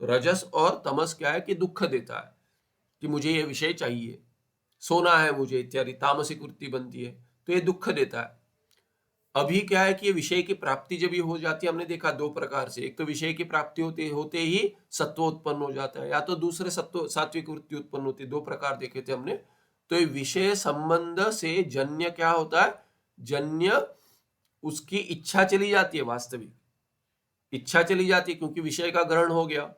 रजस और तमस क्या है कि दुख देता है कि मुझे ये विषय चाहिए, सोना है मुझे इत्यादि, तामसिक वृत्ति बनती है, तो ये दुख देता है। अभी क्या है कि ये विषय की प्राप्ति जब ये हो जाती है, हमने देखा दो प्रकार से, एक तो विषय की प्राप्ति होते होते ही सत्व उत्पन्न हो जाता है, या तो दूसरे सत्व सात्विक वृत्ति उत्पन्न होती है, दो प्रकार देखे थे हमने। तो ये विषय संबंध से जन्य क्या होता है? जन्य उसकी इच्छा चली जाती है, वास्तविक इच्छा चली जाती है, क्योंकि विषय का ग्रहण हो गया,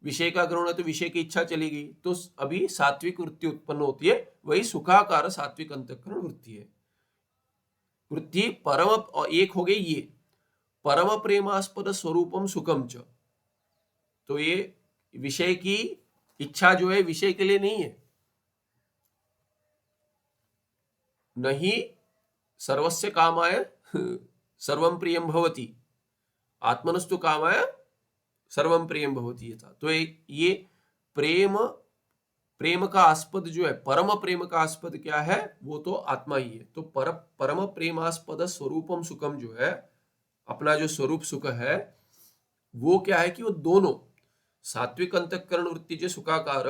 विषय का ग्रहण है तो विषय की इच्छा चली गई, तो अभी सात्विक वृत्ति उत्पन्न होती है, वही सुखाकार सात्विक अंतःकरण वृत्ति है। वृत्ति परम, और एक हो गई ये परम प्रेमास्पद स्वरूपम सुखम च। तो ये विषय की इच्छा जो है विषय के लिए नहीं है, नहीं सर्वस्य कामाय सर्वम प्रियम भवति, आत्मनस्तु कामाय सर्वम प्रियम भवति था। तो ये प्रेम का आस्पद जो है, परम प्रेम का आस्पद क्या है? वो तो आत्मा ही है। तो परम प्रेमास्पद स्वरूपम सुखम जो है, अपना जो स्वरूप सुख है, वो क्या है कि वो दोनों सात्विक अंतःकरण वृत्ति जो सुखाकार,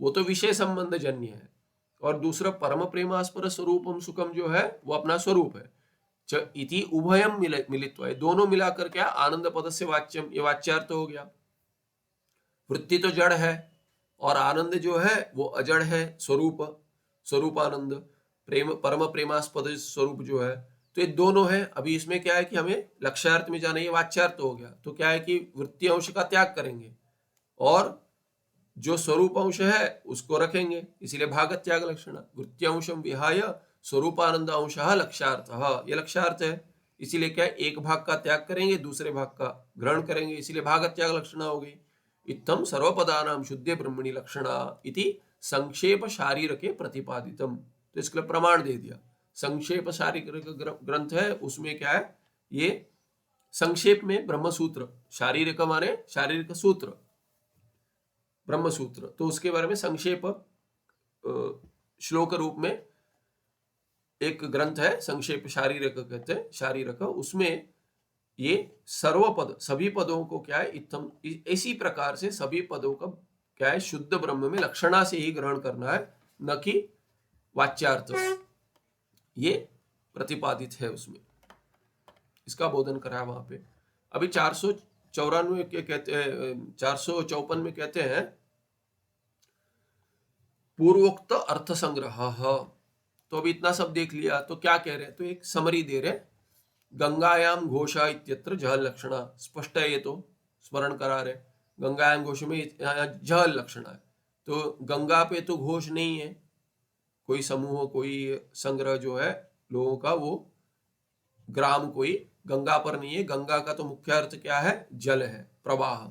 वो तो विषय संबंध जन्य है, और दूसरा परम प्रेमास्पद स्वरूपम सुखम जो है वो अपना स्वरूप है। इति उभयम मिलित्वा, दोनों मिलाकर क्या? आनंद पद से वाच्यम, ये वाच्यार्थ हो गया। वृत्ति तो जड़ है और आनंद जो है वो अजड़ है, स्वरूप आनंद, प्रेम परम प्रेमास्पद स्वरूप जो है, तो ये दोनों है। अभी इसमें क्या है कि हमें लक्ष्यार्थ में जाना, ये वाच्यार्थ हो गया। तो क्या है कि वृत्ति अंश का त्याग करेंगे और जो स्वरूप अंश है उसको रखेंगे, इसीलिए भागत त्याग लक्षण। वृत्ति अंशम विहाय स्वरूपानंद अंश लक्ष्यार्थ, ये लक्ष्यार्थ है। इसीलिए क्या है, एक भाग का त्याग करेंगे, दूसरे भाग का ग्रहण करेंगे, इसीलिए भागत त्याग लक्षणा हो गई। इत्थम सर्वपदानां शुद्धे ब्रह्मणि लक्षणा इति संक्षेप शारीरके प्रतिपादितम। तो इसके लिए प्रमाण दे दिया। संक्षेप शारीरिक ग्रंथ है, उसमें क्या है, ये संक्षेप में ब्रह्मसूत्र, शारीरिक माने शारीरिक सूत्र, ब्रह्मसूत्र, तो उसके बारे में संक्षेप श्लोक रूप में एक ग्रंथ है, संक्षेप शारीरक कहते हैं, शारीरक। उसमें ये सर्वपद, सभी पदों को क्या है, इत्थम, इसी प्रकार से सभी पदों का क्या है, शुद्ध ब्रह्म में लक्षणा से ही ग्रहण करना है, न कि वाच्यार्थ, ये प्रतिपादित है उसमें, इसका बोधन कराया वहां पे। अभी 494 के कहते हैं, 454 में कहते हैं पूर्वोक्त अर्थ संग्रह। तो अभी इतना सब देख लिया, तो क्या कह रहे हैं, तो एक समरी दे रहे, गंगायाम घोषा इत्यत्र जहल लक्षणा, स्पष्ट है, ये तो स्मरण करा रहे, गंगायाम घोष में जहल लक्षणा है। तो गंगा पे तो घोष नहीं है, कोई समूह, कोई संग्रह जो है लोगों का, वो ग्राम कोई गंगा पर नहीं है। गंगा का तो मुख्य अर्थ क्या है, जल है, प्रवाह।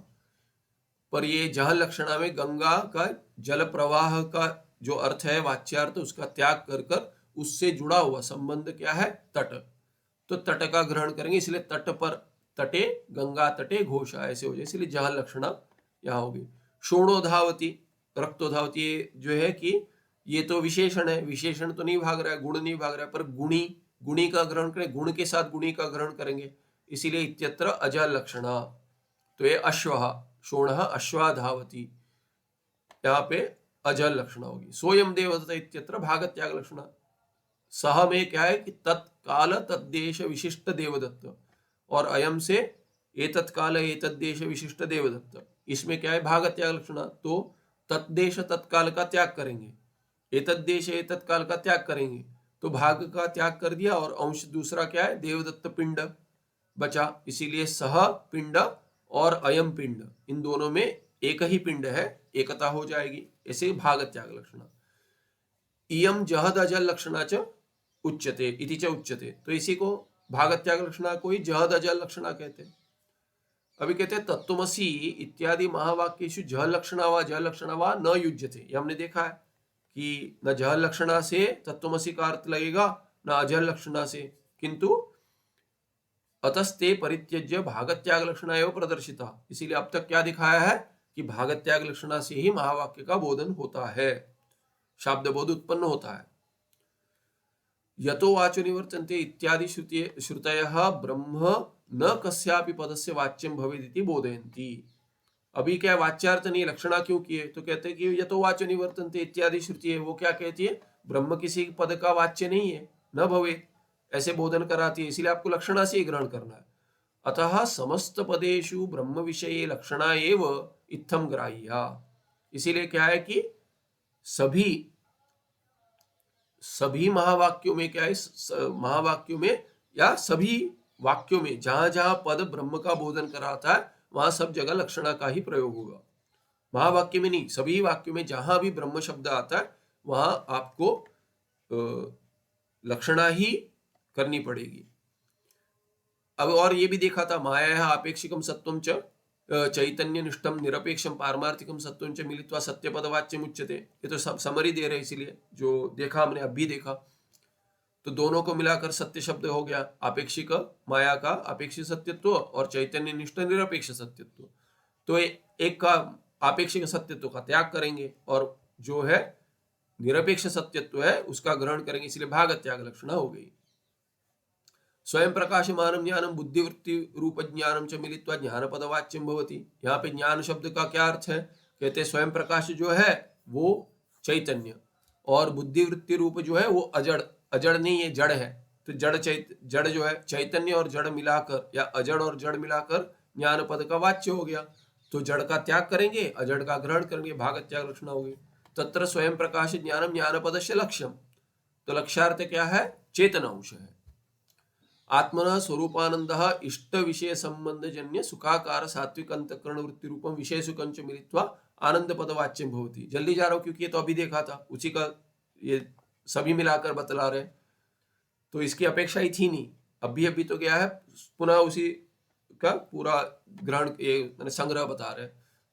पर ये जहल लक्षणा में गंगा का जल प्रवाह का जो अर्थ है वाच्यार्थ, उसका त्याग कर कर उससे जुड़ा हुआ संबंध क्या है, तट। तो तट का ग्रहण करेंगे, इसलिए तट पर, तटे गंगा तटे घोषा, ऐसे हो जाए, इसलिए जहल लक्षणा यहाँ होगी। शोणोधावती, रक्तोधावती, जो है कि ये तो विशेषण है, विशेषण तो नहीं भाग रहा है, गुण नहीं भाग रहा है, पर गुणी का ग्रहण करें, गुण के साथ गुणी का ग्रहण करेंगे, इसीलिए इत्यत्र अजहल लक्षणा। तो ये अश्व, शोण अश्वा धावती, यहाँ पे अजल लक्षणा होगी। सोयम देवदत्त इत्यत्र भाग त्याग लक्षणा। सह में क्या है कि तत्काल तद्देश विशिष्ट देवदत्त, और अयम से एतत्काल एतद्देश विशिष्ट देवदत्त, इसमें क्या है भाग त्याग लक्षणा। तो तत्देश तत्काल का त्याग करेंगे, एतद्देश एतत्काल का त्याग करेंगे, तो भाग का त्याग कर दिया, और अंश दूसरा क्या है देवदत्त पिंड बचा, इसीलिए सह पिंड और अयम पिंड, इन दोनों में एक ही पिंड है, एकता हो जाएगी। ऐसे भाग त्याग लक्षणा। इयम जहद अजल लक्षणा च उच्यते इति च उच्यते, तो इसी को भाग त्याग लक्षणा को ही जहद अजल लक्षणा कहते हैं। अभी कहते हैं तत्वमसी इत्यादि महावाक्येषु जह लक्षणा व जह लक्षणा व न युज्यते। ये हमने देखा है कि न जह लक्षणा से तत्वमसी का अर्थ लगेगा, न अजल लक्षणा से, किंतु अतस्ते परित्यज्य भागत्याग लक्षणा एवं प्रदर्शिता। इसीलिए अब तक क्या दिखाया है कि भागत्याग लक्षणा से ही महावाक्य का बोधन होता है, शब्द बोध उत्पन्न होता है। यतो वाचो निवर्तन्ते इत्यादि श्रुतयः ब्रह्म न कस्यापि पदस्य वाच्यम भवेदिति बोधयन्ति। अभी क्या वाच्यार्थ नहीं, लक्षणा क्यों किए, तो कहते हैं कि यतो वाचो निवर्तन्ते इत्यादि श्रुति है, वो क्या कहती है, ब्रह्म किसी पद का वाच्य नहीं है, न भवे, ऐसे बोधन कराती है, इसलिए आपको लक्षणा से ही ग्रहण करना है। अतः समस्त पदेषु ब्रह्म विषये लक्षणा एव इत्थम ग्राह्या। इसीलिए क्या है कि सभी महावाक्यों में क्या है, महावाक्यों में या सभी वाक्यों में जहां जहां पद ब्रह्म का बोधन कराता है वहां सब जगह लक्षणा का ही प्रयोग होगा। महावाक्य में नहीं, सभी वाक्यों में जहां भी ब्रह्म शब्द आता है वहां आपको लक्षणा ही करनी पड़ेगी। अब और ये भी देखा था, माया अपेक्षिकम सत्वम च चैतन्य निष्ठम निरपेक्षम पारमार्थिकम सत्वम च मिलित्वा सत्य पदवाच्यम उच्यते। ये तो सब समरी दे रहे, इसीलिए जो देखा हमने अभी देखा, तो दोनों को मिलाकर सत्य शब्द हो गया, आपेक्षिक माया का अपेक्षिक सत्यत्व और चैतन्य निष्ठ निरपेक्ष सत्यत्व। तो एक का आपेक्षिक सत्यत्व का त्याग करेंगे और जो है निरपेक्ष सत्यत्व है उसका ग्रहण करेंगे, इसलिए भाग त्याग लक्षणा हो गई। स्वयं प्रकाशमानम ज्ञानम बुद्धिवृत्ति रूप ज्ञानम च मिलित्वा ज्ञान पदवाच्यम भवति। यहाँ पे ज्ञान शब्द का क्या अर्थ है, कहते हैं स्वयं प्रकाश जो है वो चैतन्य, और बुद्धिवृत्ति रूप जो है वो अजड़, अजड़ नहीं है जड़ है, तो जड़ जो है चैतन्य और जड़ मिलाकर या अजड़ और जड़ मिलाकर ज्ञान पद का वाच्य हो गया। तो जड़ का त्याग करेंगे, अजड़ का ग्रहण करेंगे, भाग त्याग लक्षणा हो गई। तत्र स्वयं प्रकाश ज्ञानम ज्ञान पदस्य लक्ष्यम, तो लक्ष्यार्थ क्या है, चेतन अंश है। आत्मनः स्वरूपानंदः इष्ट विषय संबंध जन्य सुखाकार सात्विक अंतःकरण वृत्ति रूपम विषय सुखं च मिलित्वा आनंद पदवाच्यम भवति। जल्दी जा रहा हूं क्योंकि ये तो अभी देखा था, उसी का ये सभी मिलाकर बतला रहे, तो इसकी अपेक्षा ही थी नहीं, अभी तो गया है, पुनः उसी का पूरा ग्रहण ये संग्रह बता रहे।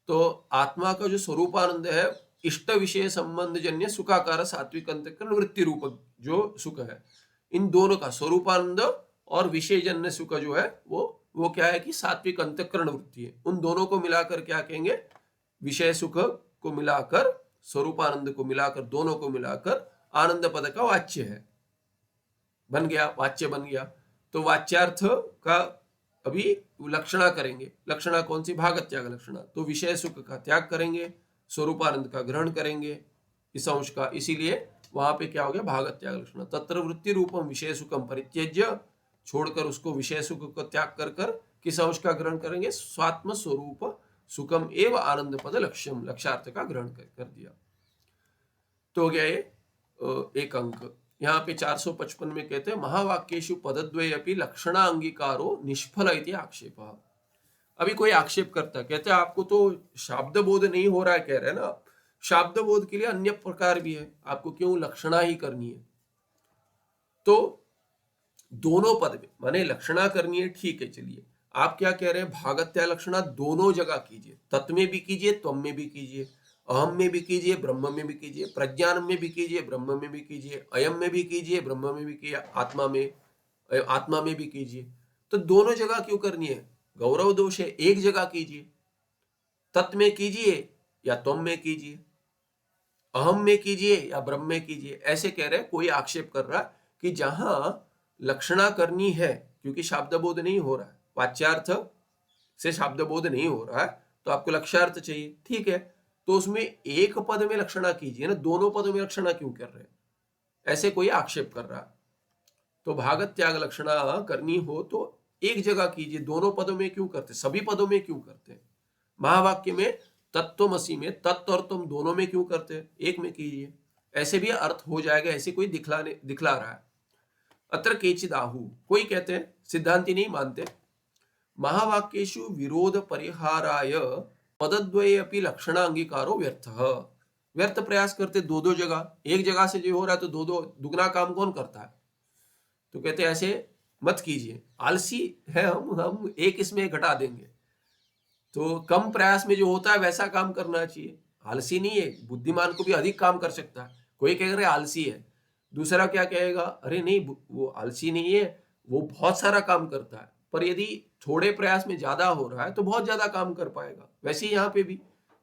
तो आत्मा का जो स्वरूपानंद है इष्ट विषय संबंध जन्य सुखाकार सात्विक अंतःकरण वृत्ति रूप जो सुख है, इन दोनों का स्वरूपानंद और विषय जन्य सुख जो है वो क्या है कि सात्विक अंतःकरण वृत्ति है। उन दोनों को मिलाकर क्या कहेंगे, विषय सुख को मिलाकर स्वरूपानंद को मिलाकर दोनों को मिलाकर आनंद पद का वाच्य है, बन गया, वाच्य बन गया। तो वाच्यार्थ का अभी लक्षणा करेंगे, लक्षणा कौन सी, भाग त्याग लक्षणा। तो विषय सुख का त्याग करेंगे, स्वरूपानंद का ग्रहण करेंगे इस अंश का, इसीलिए वहां पे क्या हो गया, भाग त्याग लक्षणा। तत्र वृत्ति रूपम विषय सुखम परित्यज्य, छोड़कर उसको विषय सुख को त्याग कर किस अंश का ग्रहण करेंगे, स्वात्म स्वरूप सुखम एवं आनंद पद लक्ष्यम, लक्ष्यार्थ का ग्रहण कर दिया। तो हो गया ये एक अंक। यहाँ पे 455 में कहते हैं महावाक्येषु पदद्वये अपि लक्षणा अंगीकारो निष्फल इति आक्षेप। अभी कोई आक्षेप करता है, कहते हैं आपको तो शाब्द बोध नहीं हो रहा है, कह रहे हैं ना, शाब्द बोध के लिए अन्य प्रकार भी है, आपको क्यों लक्षणा ही करनी है। तो दोनों पद में माने लक्षणा करनी है, ठीक है, चलिए आप क्या कह रहे हैं, भागत्या लक्षणा दोनों जगह कीजिए, तत्व में भी कीजिए, त्वम में भी कीजिए, अहम में भी कीजिए, ब्रह्म में भी कीजिए, प्रज्ञान में भी कीजिए, ब्रह्म में भी कीजिए, अयम में भी कीजिए, ब्रह्म में भी कीजिए, आत्मा में भी कीजिए। तो दोनों जगह क्यों करनी है, गौरव दोष है, एक जगह कीजिए, तत्व में कीजिए या त्वम में कीजिए, अहम में कीजिए या ब्रह्म में कीजिए, ऐसे कह रहे हैं। कोई आक्षेप कर रहा है कि जहां लक्षणा करनी है क्योंकि शाब्द बोध नहीं हो रहा है, वाच्यार्थ से शाब्द बोध नहीं हो रहा है, तो आपको लक्ष्यार्थ चाहिए, ठीक है, तो उसमें एक पद में लक्षणा कीजिए ना, दोनों पदों में लक्षणा क्यों कर रहे हैं, ऐसे कोई आक्षेप कर रहा है। तो भागत त्याग लक्षणा करनी हो तो एक जगह कीजिए, दोनों पदों में क्यों करते, सभी पदों में क्यों करते हैं। महावाक्य में तत्वमसि में तत्व और तुम दोनों में क्यों करते हैं, एक में कीजिए, ऐसे भी अर्थ हो जाएगा, ऐसे कोई दिखला रहा है। अत्र केचिद आहु, कोई कहते हैं, सिद्धांति नहीं मानते, महावाक्येषु विरोध परिहाराय पदद्वये अपि लक्षण अंगीकारो व्यर्थः। व्यर्थ प्रयास करते दो दो जगह, एक जगह से जो हो रहा है तो दो दो दुगना काम कौन करता है। तो कहते हैं ऐसे मत कीजिए, आलसी है हम एक इसमें घटा देंगे, तो कम प्रयास में जो होता है वैसा काम करना चाहिए। आलसी नहीं है, बुद्धिमान को भी अधिक काम कर सकता है। कोई कह रहे आलसी है, दूसरा क्या कहेगा, अरे नहीं वो आलसी नहीं है, वो बहुत सारा काम करता है, पर यदि थोड़े प्रयास में ज्यादा हो रहा है तो बहुत ज्यादा काम कर पाएगा। वैसे ही यहाँ पे भी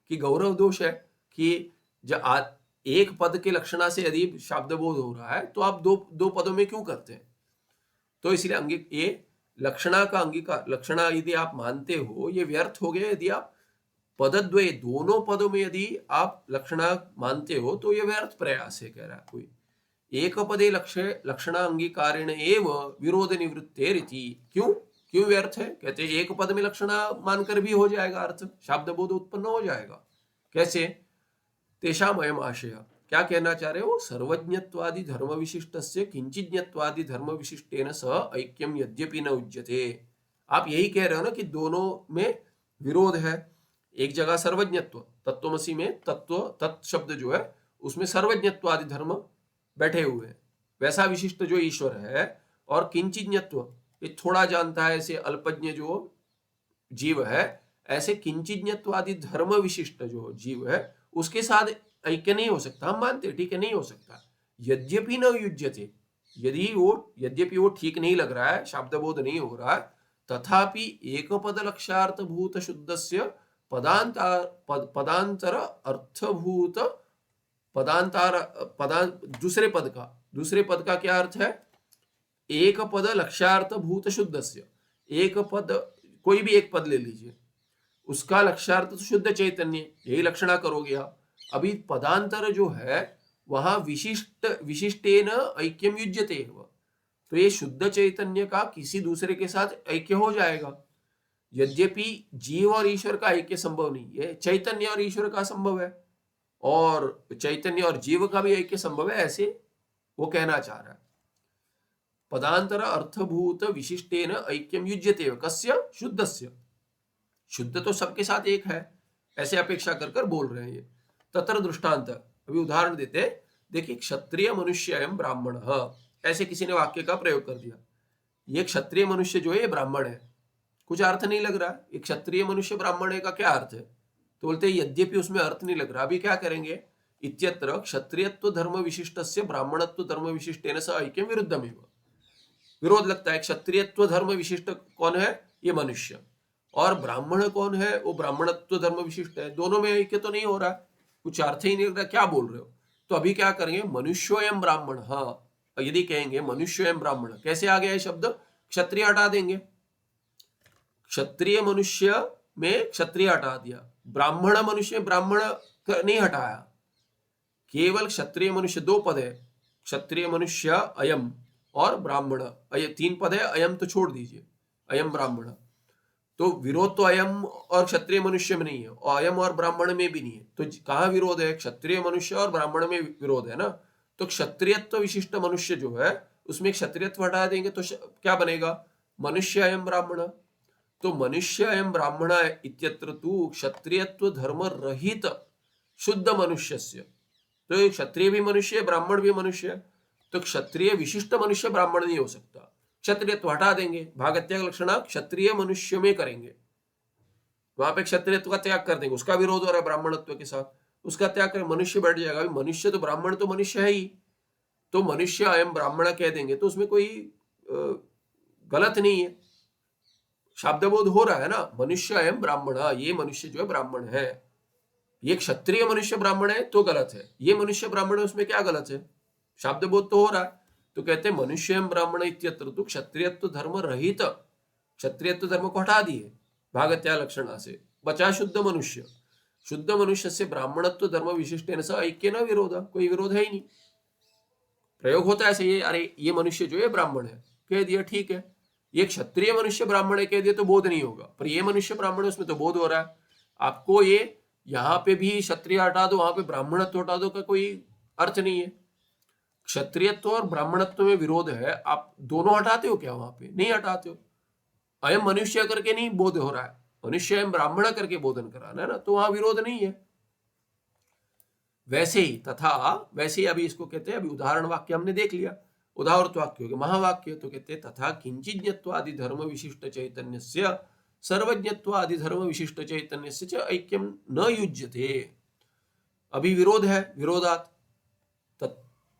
कि गौरव दोष है कि जब एक पद के लक्षणा से यदि शब्दबोध हो रहा है तो आप दो दो पदों में क्यों करते हैं। तो इसलिए ये लक्षणा का अंगीकार, लक्षणा यदि आप मानते हो ये व्यर्थ हो गया। यदि आप पदद्वय दोनों पदों में यदि आप लक्षणा मानते हो तो ये व्यर्थ प्रयास है, कह रहा है कोई। एक पदे लक्षणा अंगीकारेण एव विरोध निवृत्तेरिति, क्यों क्यों व्यर्थ है, कहते हैं एक पद में लक्षणा मानकर भी हो जाएगा अर्थ, शब्द बोध उत्पन्न हो जाएगा। कैसे, तेषाम अयम आशय, क्या कहना चाह रहे हो, सर्वज्ञत्वादि धर्म विशिष्टस्य किंचिज्ञत्वादि धर्म विशिष्टेन सह ऐक्यम यद्यपि न उच्यते। आप यही कह रहे हो ना कि दोनों में विरोध है। एक जगह सर्वज्ञत्व, तत्वमसि में तत्व तत् शब्द जो है उसमें सर्वज्ञत्वादि धर्म बैठे हुए हैं, वैसा विशिष्ट जो ईश्वर है। और किंचिज्ञत्व, ये थोड़ा जानता है, ऐसे अल्पज्ञ जो जीव है, ऐसे किंचिज्ञत्वादि धर्म विशिष्ट जो जीव है उसके साथ ऐक्य नहीं हो सकता। हम मानते ठीक है नहीं हो सकता, यद्यपि न युज्यते, यद्यपि वो ठीक नहीं लग रहा है, शब्दबोध नहीं हो रहा है, तथापि एक पद लक्ष्यार्थ भूत शुद्धस्य पदांतर अर्थभूत दूसरे पद का क्या अर्थ है, एक पद लक्ष्यार्थ भूत शुद्धस्य, एक पद कोई भी एक पद ले लीजिए, उसका लक्ष्यार्थ तो शुद्ध चैतन्य, यही लक्षणा करोगे आप। अभी पदांतर जो है वहां विशिष्टेन ऐक्यम युज्यते, तो ये शुद्ध चैतन्य का किसी दूसरे के साथ ऐक्य हो जाएगा। यद्यपि जीव और ईश्वर का ऐक्य संभव नहीं है, चैतन्य और ईश्वर का संभव है, और चैतन्य और जीव का भी ऐक्य संभव है, ऐसे वो कहना चाह रहा है। पदांतर अर्थभूत विशिष्टेन ऐक्यम युज्यते, कस्य, शुद्धस्य, शुद्ध तो सबके साथ एक है, ऐसे अपेक्षा कर कर बोल रहे हैं ये। तत्र दृष्टांत, अभी उदाहरण देते, देखिए क्षत्रिय मनुष्य एवं ब्राह्मण, ऐसे किसी ने वाक्य का प्रयोग कर दिया, ये क्षत्रिय मनुष्य जो है ये ब्राह्मण है, कुछ अर्थ नहीं लग रहा, एक क्षत्रिय मनुष्य ब्राह्मण है का क्या अर्थ है, तो बोलते यद्यपि उसमें अर्थ नहीं लग रहा। अभी क्या करेंगे, इत्यत्र क्षत्रियत्व धर्म विशिष्टस्य ब्राह्मणत्व धर्म विशिष्टेन स ऐक्यम विरुद्धमेव, विरोध लगता है। क्षत्रियत्व धर्म विशिष्ट कौन है, ये मनुष्य, और ब्राह्मण कौन है, वो ब्राह्मणत्व धर्म विशिष्ट है, दोनों में ऐक्य तो नहीं हो रहा, कुछ अर्थ ही नहीं लग रहा, क्या बोल रहे हो। तो अभी क्या करेंगे, मनुष्यो एवं ब्राह्मण, यदि कहेंगे मनुष्य एवं ब्राह्मण, कैसे आ गया है शब्द, क्षत्रिय हटा देंगे, क्षत्रिय मनुष्य में क्षत्रिय हटा दिया, ब्राह्मण मनुष्य ब्राह्मण नहीं हटाया, केवल क्षत्रिय मनुष्य, दो पद है, क्षत्रिय मनुष्य अयम और ब्राह्मण, तीन पद है, अयम तो छोड़ दीजिए, अयम ब्राह्मण, तो विरोध तो अयम और क्षत्रिय मनुष्य में नहीं है, और अयम और ब्राह्मण में भी नहीं है, तो कहाँ विरोध है, क्षत्रिय मनुष्य और ब्राह्मण में विरोध है ना। तो क्षत्रियत्व विशिष्ट मनुष्य जो है उसमें क्षत्रियत्व हटा देंगे तो क्या बनेगा, मनुष्य अयम ब्राह्मण। तो मनुष्य एवं ब्राह्मण इत्यत्र तु क्षत्रियत्व धर्म रहित शुद्ध मनुष्यस्य, तो क्षत्रिय भी मनुष्य ब्राह्मण भी मनुष्य, तो क्षत्रिय विशिष्ट मनुष्य ब्राह्मण नहीं हो सकता, क्षत्रियत्व हटा देंगे, भागत्याग लक्षणा क्षत्रिय मनुष्य में करेंगे, वहां पे क्षत्रियत्व का त्याग कर देंगे, उसका विरोध हो रहा है ब्राह्मणत्व के साथ, उसका त्याग करें, मनुष्य बैठ जाएगा, मनुष्य तो ब्राह्मण तो मनुष्य है ही, तो मनुष्य एवं ब्राह्मण कह देंगे तो उसमें कोई गलत नहीं है, शब्दबोध हो रहा है ना, मनुष्य एवं ब्राह्मण, ये मनुष्य जो है ब्राह्मण है, ये क्षत्रिय मनुष्य ब्राह्मण है तो गलत है, ये मनुष्य ब्राह्मण है उसमें क्या गलत है, शब्दबोध तो हो रहा है। तो कहते हैं मनुष्य एवं ब्राह्मण इत्यत्र तो क्षत्रियत्व धर्म रहित, क्षत्रियत्व धर्म को हटा दिए भागत्या लक्षणा से, बचा शुद्ध मनुष्य, शुद्ध मनुष्य से ब्राह्मणत्व धर्म विशिष्टेन स ऐक्येन विरोध, कोई विरोध है ही नहीं। प्रयोग होता है ऐसे, ये अरे ये मनुष्य जो है ब्राह्मण है कह दिया, ठीक है। ये क्षत्रिय मनुष्य ब्राह्मण है कह दिया तो बोध नहीं होगा, पर ये मनुष्य ब्राह्मण है उसमें तो बोध हो रहा है। आपको ये यहाँ पे भी क्षत्रिय हटा दो, वहां पे ब्राह्मणत्व हटा दो का कोई अर्थ नहीं है। क्षत्रियत्व और ब्राह्मणत्व में विरोध है, आप दोनों हटाते हो क्या? वहां पे नहीं हटाते हो। अयम मनुष्य करके नहीं बोध हो रहा है, मनुष्य एवं ब्राह्मण करके बोधन कराना है ना, तो वहां विरोध नहीं है। वैसे ही तथा, वैसे ही अभी इसको कहते हैं, अभी उदाहरण वाक्य हमने देख लिया, उदाहरण वाक्य हो गया महावाक्य, तो कहते हैं तथा किंचिज्ञत्वादि धर्म विशिष्ट चैतन्यस्य सर्वज्ञत्वादि धर्म विशिष्ट चैतन्यस्य च ऐक्यम न युज्यते। अभी विरोध है, विरोधात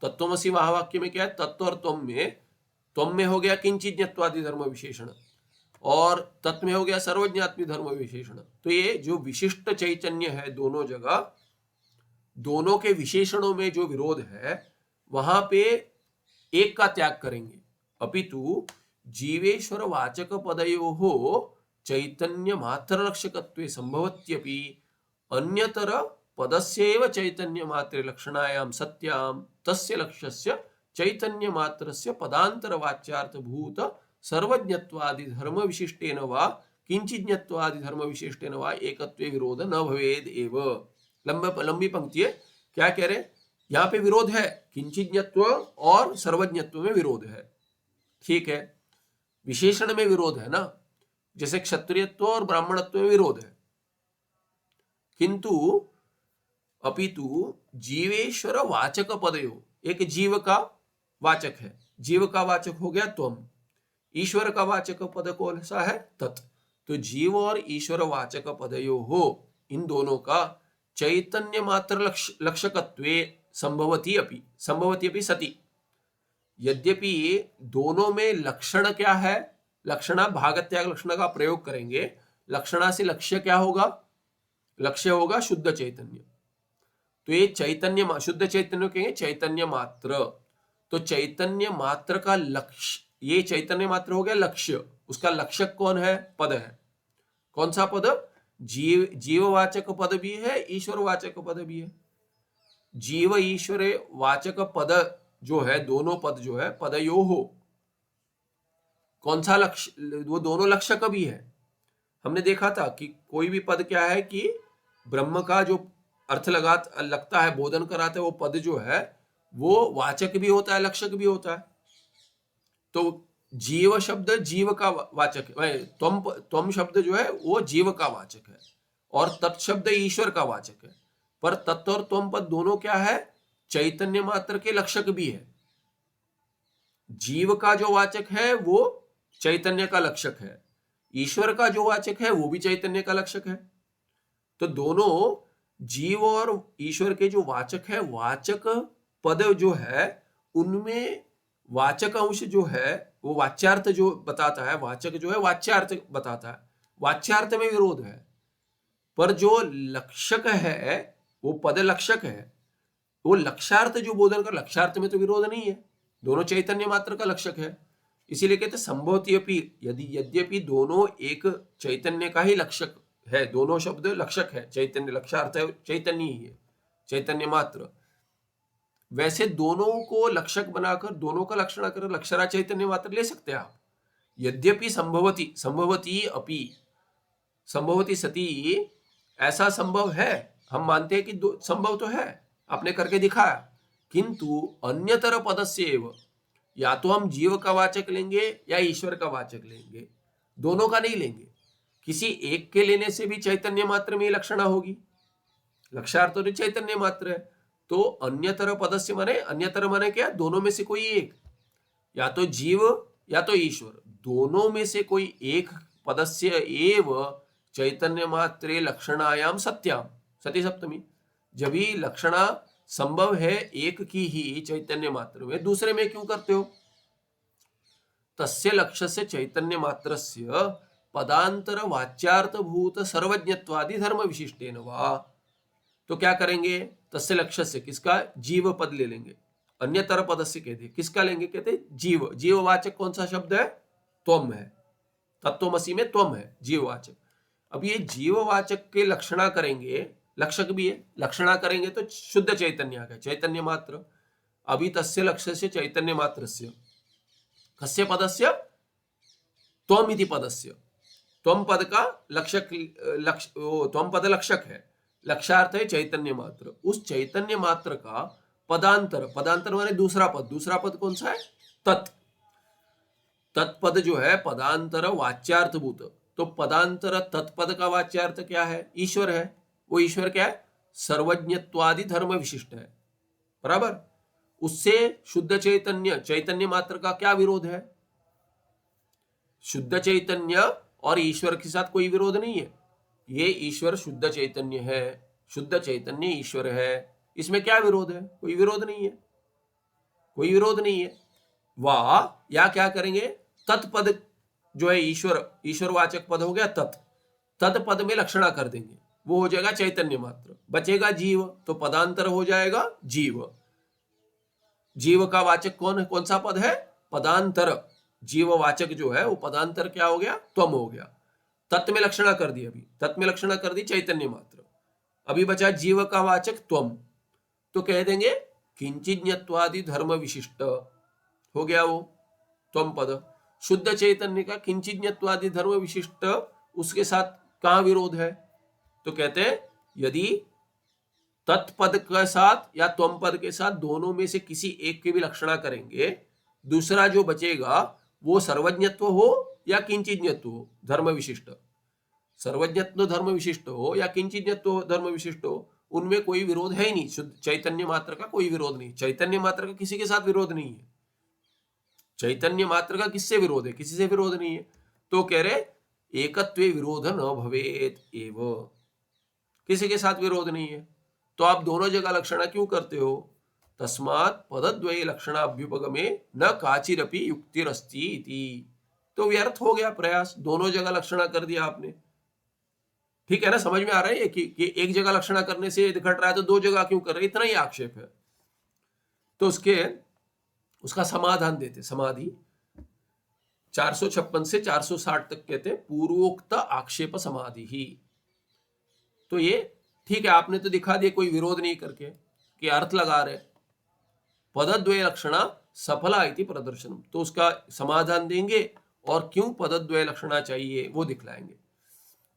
तत्वमसि महावाक्य में क्या है? तत्व और त्वम में हो गया किंचिज्ञत्वादि धर्म विशेषण, और तत्व में हो गया सर्वज्ञात्मी धर्म विशेषण। तो ये जो विशिष्ट चैतन्य है, दोनों जगह दोनों के विशेषणों में जो विरोध है, वहां पे एक का त्याग करेंगे। अपितु जीवेश्वर वाचक पदयोः चैतन्य मात्र लक्षकत्वे संभवत्यपि अन्यतर पदस्यैव चैतन्य मात्रे लक्षणायां सत्यां तस्य लक्ष्यस्य चैतन्य मात्रस्य पदांतर वाच्यार्थ भूत सर्वज्ञत्वादि धर्म विशिष्टेन वा किंचिज्ञत्वादि धर्म विशिष्टेन वा एकत्वे विरोध न भवेद एव। लंबी पंक्ति है, क्या कह रहे? यहां पे विरोध है, किंचिज्ञत्व और सर्वज्ञत्व में विरोध है, ठीक है। विशेषण में विरोध है ना, जैसे क्षत्रियत्व और ब्राह्मणत्व में विरोध है। किंतु अपितु जीवेश्वर वाचक पदयो, एक जीव का वाचक है, जीव का वाचक हो गया त्वम, ईश्वर का वाचक पद कौन सा है? तत्। तो जीव और ईश्वर वाचक पदयो हो, इन दोनों का चैतन्य मात्र लक्षकत्वे संभवती अपि सति। यद्यपि दोनों में लक्षण क्या है? लक्षणा भागत्याग लक्षण का प्रयोग करेंगे, लक्षणा से लक्ष्य क्या होगा? लक्ष्य होगा शुद्ध चैतन्य। तो ये चैतन्य, शुद्ध चैतन्य कहेंगे चैतन्य मात्र, तो चैतन्य मात्र का लक्ष्य, ये चैतन्य मात्र हो गया लक्ष्य, उसका लक्षक कौन है? पद है। कौन सा पद? जीववाचक पद भी है, ईश्वर वाचक पद भी है। जीव ईश्वर वाचक पद जो है, दोनों पद जो है पदयो हो, कौन सा लक्ष्य? वो दोनों लक्षक भी है। हमने देखा था कि कोई भी पद क्या है कि ब्रह्म का जो अर्थ लगता है, बोधन कराता है, वो पद जो है वो वाचक भी होता है, लक्षक भी होता है। तो जीव शब्द जीव का वाचक है, त्वम शब्द जो है वो जीव का वाचक है, और तत्शब्द ईश्वर का वाचक है। पर तत्व और त्वम पद दोनों क्या है? चैतन्य मात्र के लक्षक भी है। जीव का जो वाचक है वो चैतन्य का लक्षक है, ईश्वर का जो वाचक है वो भी चैतन्य का लक्षक है। तो दोनों जीव और ईश्वर के जो वाचक है, वाचक पद जो है उनमें वाचक अंश जो है वो वाच्यार्थ जो बताता है, वाचक जो है वाच्यार्थ बताता है, वाच्यार्थ में विरोध है। पर जो लक्षक है वो पद लक्षक है, वो लक्षार्थ जो बोधन का, लक्षार्थ में तो विरोध नहीं है, दोनों चैतन्य मात्र का लक्षक है। इसीलिए कहते संभवती अपि, यद्यपि दोनों एक चैतन्य का ही लक्षक है, दोनों शब्द लक्षक है, चैतन्य लक्षार्थ है, चैतन्य ही है, चैतन्य मात्र। वैसे दोनों को लक्षक बनाकर दोनों का लक्षण कर लक्षरा चैतन्य मात्र ले सकते हैं आप। यद्यपि संभवती अपि, संभवती सती, ऐसा संभव है, हम मानते हैं कि संभव तो है, आपने करके दिखाया। किंतु अन्यतर पदस्य एव, या तो हम जीव का वाचक लेंगे या ईश्वर का वाचक लेंगे, दोनों का नहीं लेंगे। किसी एक के लेने से भी चैतन्य मात्र में लक्षणा होगी, लक्षार्थ तो चैतन्य मात्र है। तो अन्यतर पदस्य माने, अन्यतर माने क्या? दोनों में से कोई एक, या तो जीव या तो ईश्वर, दोनों में से कोई एक पदस्य एव चैतन्य मात्रे लक्षणायाम सत्याम, सती सप्तमी। जब भी लक्षणा संभव है एक की ही चैतन्य मात्र में, दूसरे में क्यों करते हो? तस्य लक्ष्यस्य चैतन्य मात्रस्य पदांतर वाच्यार्थ भूत सर्वज्ञत्वादि धर्म विशिष्टेन वा। तो क्या करेंगे? तस्य लक्ष्य से किसका? जीव पद ले लेंगे, अन्यतर पद से कहते, किसका लेंगे? कहते जीव। जीववाचक कौन सा शब्द है? त्वम है, तत्वमसि में त्वम है जीववाचक। अब ये जीववाचक के लक्षणा करेंगे लक्षक भी है, लक्षणा करेंगे तो शुद्ध चैतन्य आ गया, चैतन्य मात्र। अभी तस्य लक्ष्यस्य चैतन्य मात्रस्य कस्य पदस्य त्वम इति पदस्य, त्वम पद का लक्षक, त्वम पद लक्षक है, लक्षार्थ है चैतन्य मात्र। उस चैतन्य मात्र का पदांतर, पदांतर माने दूसरा पद, दूसरा पद कौन सा है? तत्। तत्पद जो है पदांतर वाच्यार्थभूत, तो पदांतर तत्पद का वाच्यार्थ क्या है? ईश्वर है। वो ईश्वर क्या है? सर्वज्ञत्वादि धर्म विशिष्ट है, बराबर। उससे शुद्ध चैतन्य, चैतन्य मात्र का क्या विरोध है? शुद्ध चैतन्य और ईश्वर के साथ कोई विरोध नहीं है। ये ईश्वर शुद्ध चैतन्य है, शुद्ध चैतन्य ईश्वर है, इसमें क्या विरोध है? कोई विरोध नहीं है, कोई विरोध नहीं है। वाह, या क्या करेंगे? तत्पद जो है ईश्वर, ईश्वरवाचक पद हो गया तत्, तत्पद में लक्षणा कर देंगे, वो हो जाएगा चैतन्य मात्र। बचेगा जीव, तो पदांतर हो जाएगा जीव। जीव का वाचक कौन सा पद है? पदांतर। जीववाचक जो है वो पदांतर क्या हो गया? त्वम हो गया। तत् में लक्षणा कर दी, अभी तत् में लक्षणा कर दी चैतन्य मात्र। अभी बचा जीव का वाचक त्वम, तो कह देंगे किंचिज्ञत्वादि धर्म विशिष्ट हो गया वो त्वम पद। शुद्ध चैतन्य का किंचिज्ञत्वादि धर्म विशिष्ट, उसके साथ कहां विरोध है? तो कहते हैं यदि तत्पद के साथ या त्वम पद के साथ दोनों में से किसी एक की भी लक्षणा करेंगे, दूसरा जो बचेगा वो सर्वज्ञत्व हो या किंचिज्ञत्व हो धर्म विशिष्ट, सर्वज्ञत्व धर्म विशिष्ट हो या किंचिज्ञत्व धर्म विशिष्ट हो, उनमें कोई विरोध है ही नहीं। शुद्ध चैतन्य मात्र का कोई विरोध नहीं, चैतन्य मात्र का किसी के साथ विरोध नहीं है। चैतन्य मात्र का किससे विरोध है? किसी से विरोध नहीं है। तो कह रहे एकत्वे विरोध न भवेत एव, किसी के साथ विरोध नहीं है, तो आप दोनों जगह लक्षणा क्यों करते हो? तस्मात् पदद्वये लक्षणाभ्युपगमे न काचिरपि युक्तिरस्ति इति। तो व्यर्थ हो गया प्रयास, दोनों जगह लक्षणा कर दिया आपने। ठीक है ना, समझ में आ रहा है कि एक जगह लक्षणा करने से घट रहा है तो दो जगह क्यों कर रहे? इतना ही आक्षेप है। तो उसका समाधान देते, समाधि 456 से 460 तक कहते हैं पूर्वोक्त आक्षेप समाधि ही। तो ये ठीक है, आपने तो दिखा दिया कोई विरोध नहीं करके कि अर्थ लगा रहे, पदद्वय लक्षणा सफला इति प्रदर्शन, तो उसका समाधान देंगे और क्यों पदद्वय लक्षणा चाहिए वो दिखलाएंगे।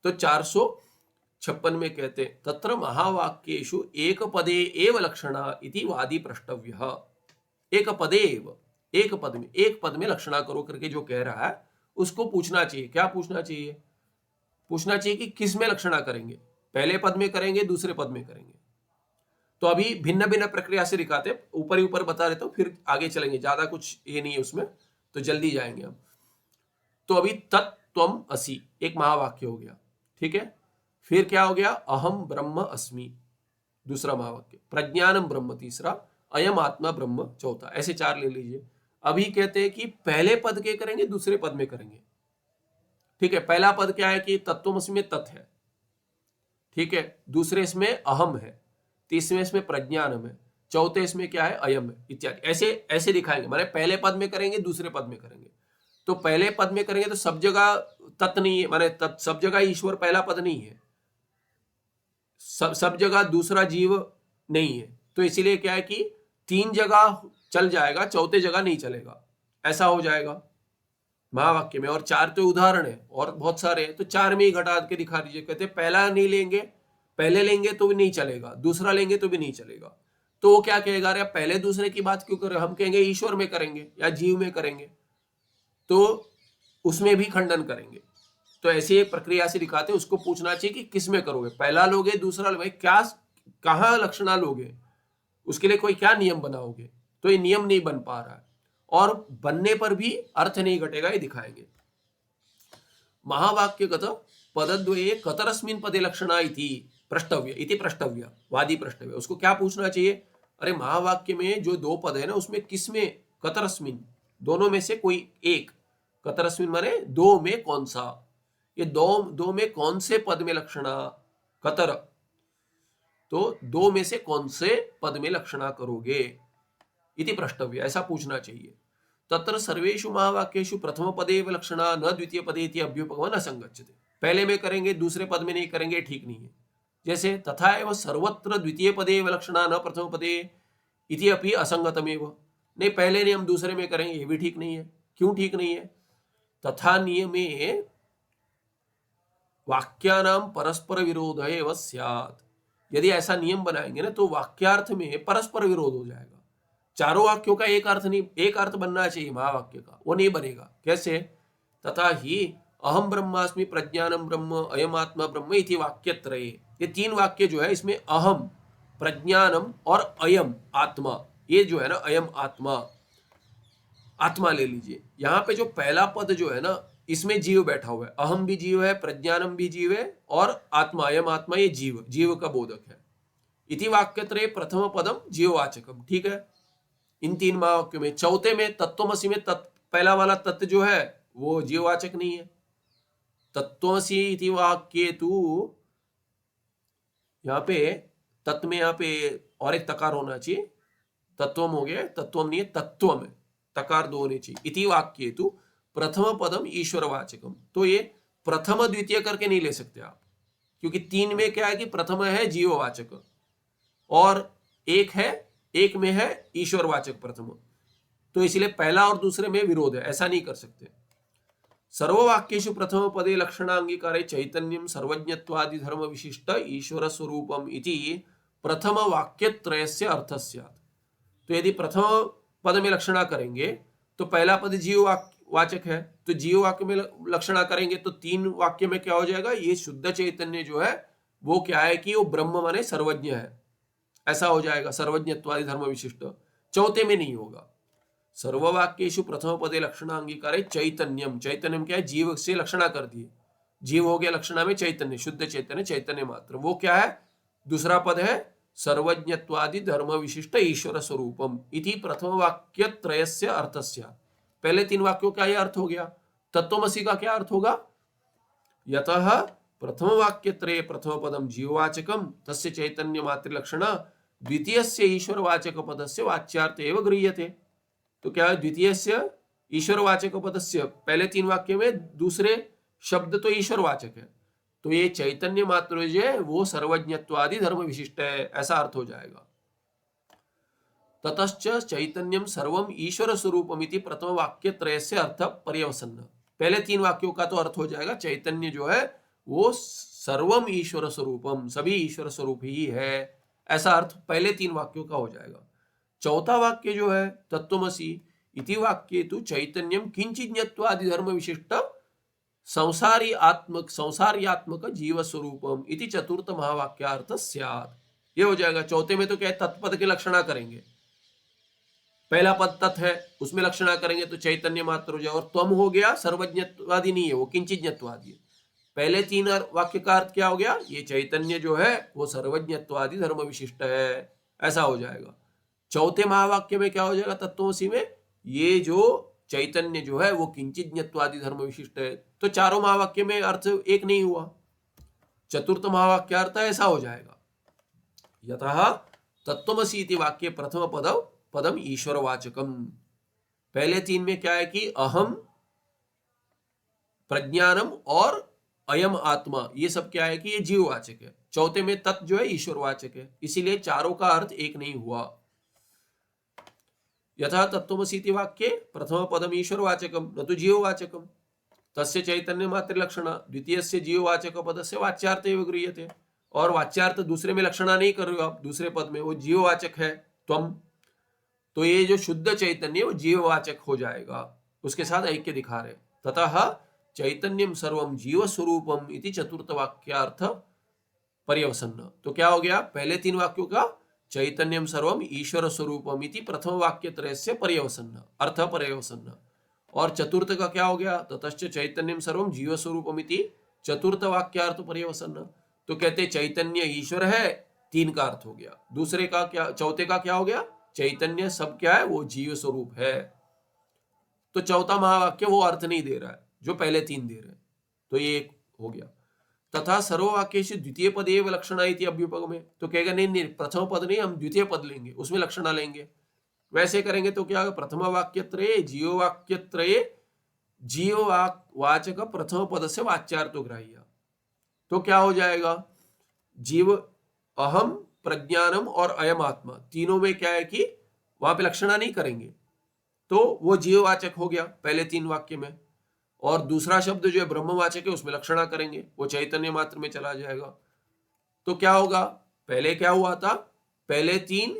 तो 456 में कहते तत्र महावाक्येषु एक पदे एव लक्षणा इति वादी प्रष्टव्यः। एक पदे एव, एक पद में, एक पद में लक्षणा करो करके जो कह रहा है उसको पूछना चाहिए। क्या पूछना चाहिए? पूछना चाहिए कि किस में लक्षणा करेंगे, पहले पद में करेंगे, दूसरे पद में करेंगे। तो अभी भिन्न भिन्न प्रक्रिया से दिखाते, ऊपर ही ऊपर बता देता हूं, फिर आगे चलेंगे, ज्यादा कुछ ये नहीं है उसमें, तो जल्दी जाएंगे हम। तो अभी तत्त्वम असि एक महावाक्य हो गया, ठीक है। फिर क्या हो गया? अहम ब्रह्म अस्मि दूसरा महावाक्य, प्रज्ञानम ब्रह्म तीसरा, अयम आत्मा ब्रह्म चौथा, ऐसे चार ले लीजिए। अभी कहते हैं कि पहले पद के करेंगे, दूसरे पद में करेंगे, ठीक है। पहला पद क्या है कि तत्त्वमसि में तत् है, ठीक है। दूसरे इसमें अहम है, तीसरे इसमें प्रज्ञानम है, चौथे इसमें क्या है? अयम है, इत्यादि। ऐसे ऐसे दिखाएंगे, माने पहले पद में करेंगे, दूसरे पद में करेंगे। तो पहले पद में करेंगे तो सब जगह तत् नहीं है, माने सब जगह ईश्वर पहला पद नहीं है, सब जगह दूसरा जीव नहीं है। तो इसीलिए क्या है कि तीन जगह चल जाएगा, चौथे जगह नहीं चलेगा, ऐसा हो जाएगा महावाक्य में। और चार तो उदाहरण है और बहुत सारे हैं, तो चार में ही घटा के दिखा दीजिए। कहते पहला नहीं लेंगे, पहले लेंगे तो भी नहीं चलेगा, दूसरा लेंगे तो भी नहीं चलेगा। तो वो क्या कहेगा? अरे पहले दूसरे की बात क्यों कर रहे हो? हम कहेंगे ईश्वर में करेंगे या जीव में करेंगे, तो उसमें भी खंडन करेंगे। तो ऐसी एक प्रक्रिया से दिखाते, उसको पूछना चाहिए कि किस में करोगे, पहला लोगे, दूसरा लोगे, क्या कहाँ लक्षणा लोगे, उसके लिए कोई क्या नियम बनाओगे। तो ये नियम नहीं बन पा रहा है, और बनने पर भी अर्थ नहीं घटेगा, ये दिखाएंगे। महावाक्यगत पदद्वये कतरस्मिन् पदे लक्षणा इति प्रष्टव्य वादी प्रष्टव्य। उसको क्या पूछना चाहिए? अरे महावाक्य में जो दो पद है ना, उसमें किस में? कतरस्मिन्, दोनों में से कोई एक। कतरस्मिन् माने दो में कौन सा, ये दो में कौन से पद में लक्षणा? कतर, तो दो में से कौन से पद में लक्षणा करोगे इति प्रष्टव्य, ऐसा पूछना चाहिए। तत्र सर्वेषु महावाक्येषु प्रथम पदे एव लक्षणा न द्वितीय पदे इति अभ्युपगमः न संगच्छते। पहले में करेंगे, दूसरे पद में नहीं करेंगे, ठीक नहीं है। जैसे तथा एव सर्वत्र द्वितीय पदे लक्षणा न प्रथम पदे इति अपि असंगतमेव। नहीं, पहले नियम दूसरे में करेंगे, ये भी ठीक नहीं है। क्यों ठीक नहीं है? तथा नियमे वाक्यानां परस्पर विरोध एव स्यात्। यदि ऐसा नियम बनाएंगे ना तो वाक्यार्थ में परस्पर विरोध हो जाएगा। चारों वाक्यों का एक अर्थ नहीं, एक अर्थ बनना चाहिए महावाक्य का, वो नहीं बनेगा। कैसे? तथा ही अहम ब्रह्मास्मि प्रज्ञानम ब्रह्म अयम आत्मा ब्रह्म इति वाक्यत्रये। ये तीन वाक्य जो है इसमें अहम, प्रज्ञानम और अयम आत्मा, ये जो है ना अयम आत्मा, आत्मा ले लीजिए। यहाँ पे जो पहला पद जो है ना इसमें जीव बैठा हुआ है, अहम भी जीव है, प्रज्ञानम भी जीव है और आत्मा अयम आत्मा ये जीव, जीव का बोधक है। इति वाक्यत्रये प्रथम पदम जीववाचकम। ठीक है, इन तीन महावाक्यों में। चौथे में तत्त्वमसि में पहला वाला तत्व जो है वो जीववाचक नहीं है। तत्त्वमसि इति वाक्ये तु, यहाँ पे तत्व में यहाँ पे और एक तकार होना चाहिए, तत्वम हो गया, तत्वम नहीं है, तत्वम है, तकार दो होने चाहिए। इति वाक्ये तु प्रथम पदम ईश्वरवाचकम। तो ये प्रथम द्वितीय करके नहीं ले सकते आप, क्योंकि तीन में क्या है कि प्रथम है जीववाचक और एक में है ईश्वरवाचक प्रथम, तो इसलिए पहला और दूसरे में विरोध है, ऐसा नहीं कर सकते। सर्ववाक्येषु प्रथम पदे लक्षणांगीकारे चैतन्यम सर्वज्ञत्वादि धर्म विशिष्ट ईश्वर स्वरूपम इति प्रथम वाक्यत्रयस्य अर्थस्य। तो यदि प्रथम पद में लक्षणा करेंगे तो पहला पद जीव वाचक है, तो जीव वाक्य में लक्षणा करेंगे तो तीन वाक्य में क्या हो जाएगा, ये शुद्ध चैतन्य जो है वो क्या है कि वो ब्रह्म माने सर्वज्ञ है, ऐसा हो जाएगा, सर्वज्ञत्वादि धर्म विशिष्ट। चौथे में नहीं होगा। सर्ववाक्येषु प्रथम पदे लक्षणांगीकारे चैतन्यम, चैतन्यम क्या है, जीव से लक्षणा कर दिए, जीव हो गया लक्षणा में चैतन्य, शुद्ध चैतन्य, चैतन्य मात्र, वो क्या है, दूसरा पद है सर्वज्ञत्वादि धर्म विशिष्ट ईश्वर स्वरूपम इति प्रथम वाक्य त्रयस्य अर्थस्य। पहले तीन वाक्यों का यह अर्थ हो गया। तत्वमसि का क्या अर्थ होगा, यतः प्रथम वाक्य त्रय प्रथम पदम जीववाचकम तस्य चैतन्य मात्र लक्षण द्वितीयस्य ईश्वरवाचक पदस्य वाच्यार्थ एव गृह्यते। तो क्या है, द्वितीयस्य ईश्वरवाचक पदस्य, पहले तीन वाक्य में दूसरे शब्द तो ईश्वरवाचक है, तो ये चैतन्य मात्र जो है वो सर्वज्ञत्वादि धर्म विशिष्ट है, ऐसा अर्थ हो जाएगा। ततश्च चैतन्यम सर्वम ईश्वर स्वरूपमिति प्रथम वाक्य त्रयस्य अर्थ पर्यवसन्न। पहले तीन वाक्यों का तो अर्थ हो जाएगा चैतन्य जो है वो सर्वम ईश्वर स्वरूपम, सभी ईश्वर स्वरूप ही है, ऐसा अर्थ पहले तीन वाक्यों का हो जाएगा। चौथा वाक्य जो है तत्वमसि इति वाक्ये तु चैतन्यम किंचिज्ञत्वादि धर्म विशिष्ट संसार्यात्मक जीव स्वरूपम इति चतुर्थ महावाक्यार्थ स्यात्। ये हो जाएगा। चौथे में तो क्या है, तत्पद के लक्षणा करेंगे, पहला पद तत् है उसमें लक्षणा करेंगे तो चैतन्य मात्र हो जाए, और त्वम हो गया सर्वज्ञत्वादि नहीं है, वो किंचिज्ञत्वादि है। पहले तीन वाक्य का अर्थ क्या हो गया, ये चैतन्य जो है वो सर्वज्ञत्वादि धर्म विशिष्ट है, ऐसा हो जाएगा। चौथे महावाक्य में क्या हो जाएगा, तत्वमसि में ये जो चैतन्य जो है वो किंचिज्ञत्वादि धर्म विशिष्ट है, तो चारों महावाक्य में अर्थ एक नहीं हुआ, चतुर्थ महावाक्य अर्थ ऐसा हो जाएगा। यतः तत्वमसि इति वाक्य प्रथम पदम ईश्वरवाचकम। पहले तीन में क्या है कि अहम, प्रज्ञानम और अयम आत्मा, ये सब क्या है कि ये जीववाचक है। चौथे में तत् जो है ईश्वरवाचक है, इसीलिए चारों का अर्थ एक नहीं हुआ। यथा तत्वमसि इति वाक्ये प्रथम पदम ईश्वरवाचकम न तो जीववाचकम तस्य चैतन्य मात्र लक्षण द्वितीयस्य जीववाचक पदस्य वाच्यार्थ एव गृह्यते। और वाच्यार्थ दूसरे में लक्षणा नहीं कर रहे हो आप, दूसरे पद में वो जीववाचक है त्वम, तो ये जो शुद्ध चैतन्य वो जीववाचक हो जाएगा, उसके साथ ऐक्य दिखा रहे। ततः चैतन्यम सर्वम जीव स्वरूपम इति चतुर्थ वाक्यार्थ पर्यवसन्न। तो क्या हो गया, पहले तीन वाक्यों का चैतन्यम सर्वम ईश्वर स्वरूपम इति प्रथम वाक्य त्रयस्य पर्यवसन्न, अर्थ पर्यवसन्न। और चतुर्थ का क्या हो गया, ततश्च चैतन्यम सर्वम जीव स्वरूपम इति चतुर्थ वाक्यार्थ पर्यवसन्न। तो कहते चैतन्य ईश्वर है, तीन का अर्थ हो गया। दूसरे का क्या, चौथे का क्या हो गया, चैतन्य सब क्या है वो जीव स्वरूप है। तो चौथा महावाक्य वो अर्थ नहीं दे रहा है जो पहले तीन दे रहे हैं, तो ये एक हो गया। तथा सर्ववाक्येषु द्वितीय पद एव लक्षणा इति अभ्युपगमे। तो कहेगा नहीं, प्रथम पद नहीं, हम द्वितीय पद लेंगे, उसमें लक्षणा लेंगे। वैसे करेंगे तो क्या होगा, प्रथम वाक्य त्रये जीव वाक्य त्रये जीव वाचक प्रथम पद से वाच्यार्थो ग्राह्य। तो क्या हो जाएगा, जीव, अहम, प्रज्ञानम और अयम आत्मा, तीनों में क्या है कि वहां पे लक्षणा नहीं करेंगे, तो वो जीववाचक हो गया पहले 3 वाक्य में। और दूसरा शब्द जो है ब्रह्मवाचक है, उसमें लक्षणा करेंगे, वो चैतन्य मात्र में चला जाएगा। तो क्या होगा, पहले क्या हुआ था, पहले 3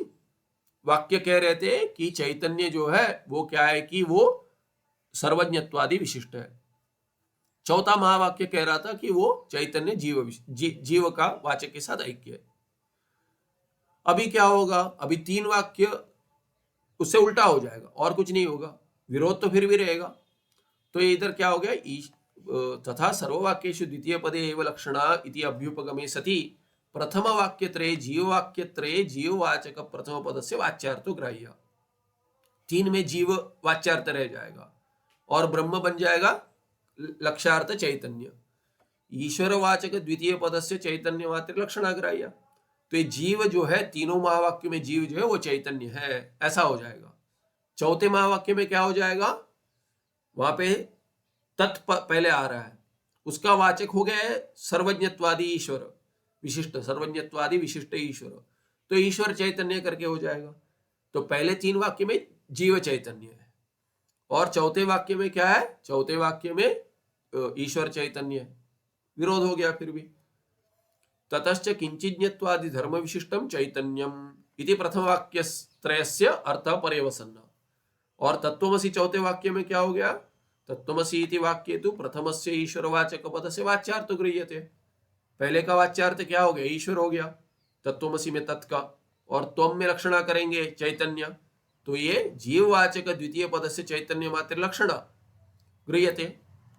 वाक्य कह रहे थे कि चैतन्य जो है वो क्या है कि वो सर्वज्ञत्वादि विशिष्ट है। चौथा महावाक्य कह रहा था कि वो चैतन्य जीव का वाचक के साथ ऐक्य है। अभी क्या होगा, अभी 3 वाक्य उससे उल्टा हो जाएगा और कुछ नहीं होगा, विरोध तो फिर भी रहेगा। तो ये इधर क्या हो गया, तथा सर्ववाक्येषु द्वितीय पदे एव लक्षणा इति अभ्युपगमे सति प्रथम वाक्यत्रये जीववाक्यत्रये जीववाचक प्रथम पदस्य वाच्यार्थो ग्राह्य। 3 में जीव वाच्यार्थ रह जाएगा और ब्रह्म बन जाएगा लक्ष्यार्थ चैतन्य। ईश्वरवाचक द्वितीय पदस्य चैतन्य मात्र लक्षणा ग्राह्य। तो ये जीव जो है, तीनों महावाक्य में जीव जो है वो चैतन्य है, ऐसा हो जाएगा। चौथे महावाक्य में क्या हो जाएगा, वहां पे तत् पहले आ रहा है, उसका वाचक हो गया है सर्वज्ञत्वादि ईश्वर विशिष्ट, सर्वज्ञत्वादि विशिष्ट ईश्वर, तो ईश्वर चैतन्य करके हो जाएगा। तो पहले 3 वाक्य में जीव चैतन्य है और चौथे वाक्य में क्या है, चौथे वाक्य में ईश्वर चैतन्य है, विरोध हो गया फिर भी। ततश्च किंचिज्ञत्वादि धर्म विशिष्टम चैतन्यम इति प्रथम वाक्य त्रयस्य अर्थ पर्यवसन्न। और तत्त्वमसि चौथे वाक्य में क्या हो गया, तत्त्वमसि इति वाक्ये तु प्रथमस्य ईश्वरवाचक पदस्य वाच्यार्थ गृह्यते। पहले का वाच्यार्थ क्या हो गया, ईश्वर हो गया तत्त्वमसि में तत् का, और त्वम में लक्षणा करेंगे चैतन्य, तो ये जीववाचक द्वितीय पदस्य चैतन्य मात्र लक्षणा गृह्यते।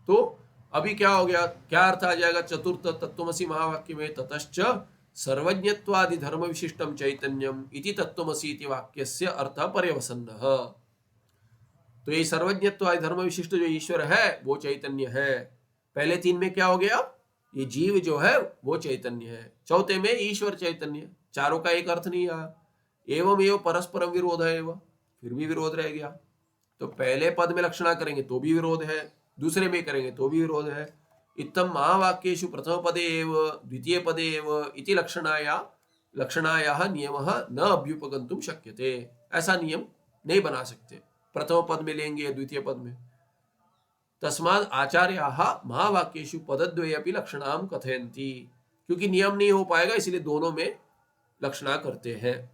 तो अभी क्या हो गया, क्या अर्थ आ जाएगा चतुर्थ तत्त्वमसि महावाक्य में, ततश्च सर्वज्ञत्वादि धर्म विशिष्टम चैतन्यम इति तत्त्वमसि इति वाक्यस्य अर्थ पर्यवसन्नः। तो ये सर्वज्ञत्वादि धर्म विशिष्ट जो ईश्वर है वो चैतन्य है। पहले 3 में क्या हो गया, ये जीव जो है वो चैतन्य है, चौथे में ईश्वर चैतन्य, चारों का एक अर्थ नहीं आया। एवं एवं परस्परम विरोध है, फिर भी विरोध रह गया। तो पहले पद में लक्षणा करेंगे तो भी विरोध है, दूसरे में करेंगे तो भी विरोध है। इत्थम महावाक्येषु प्रथम पदे एव द्वितीय पदे एव इति लक्षणायाः नियमः न अभ्युपगन्तुं शक्यते। ऐसा नियम नहीं बना सकते, प्रथम पद में लेंगे या द्वितीय पद में। तस्मात् आचार्याः महावाक्येषु पदद्वयेऽपि लक्षणां कथयन्ति, क्योंकि नियम नहीं हो पाएगा इसलिए दोनों में लक्षणा करते हैं।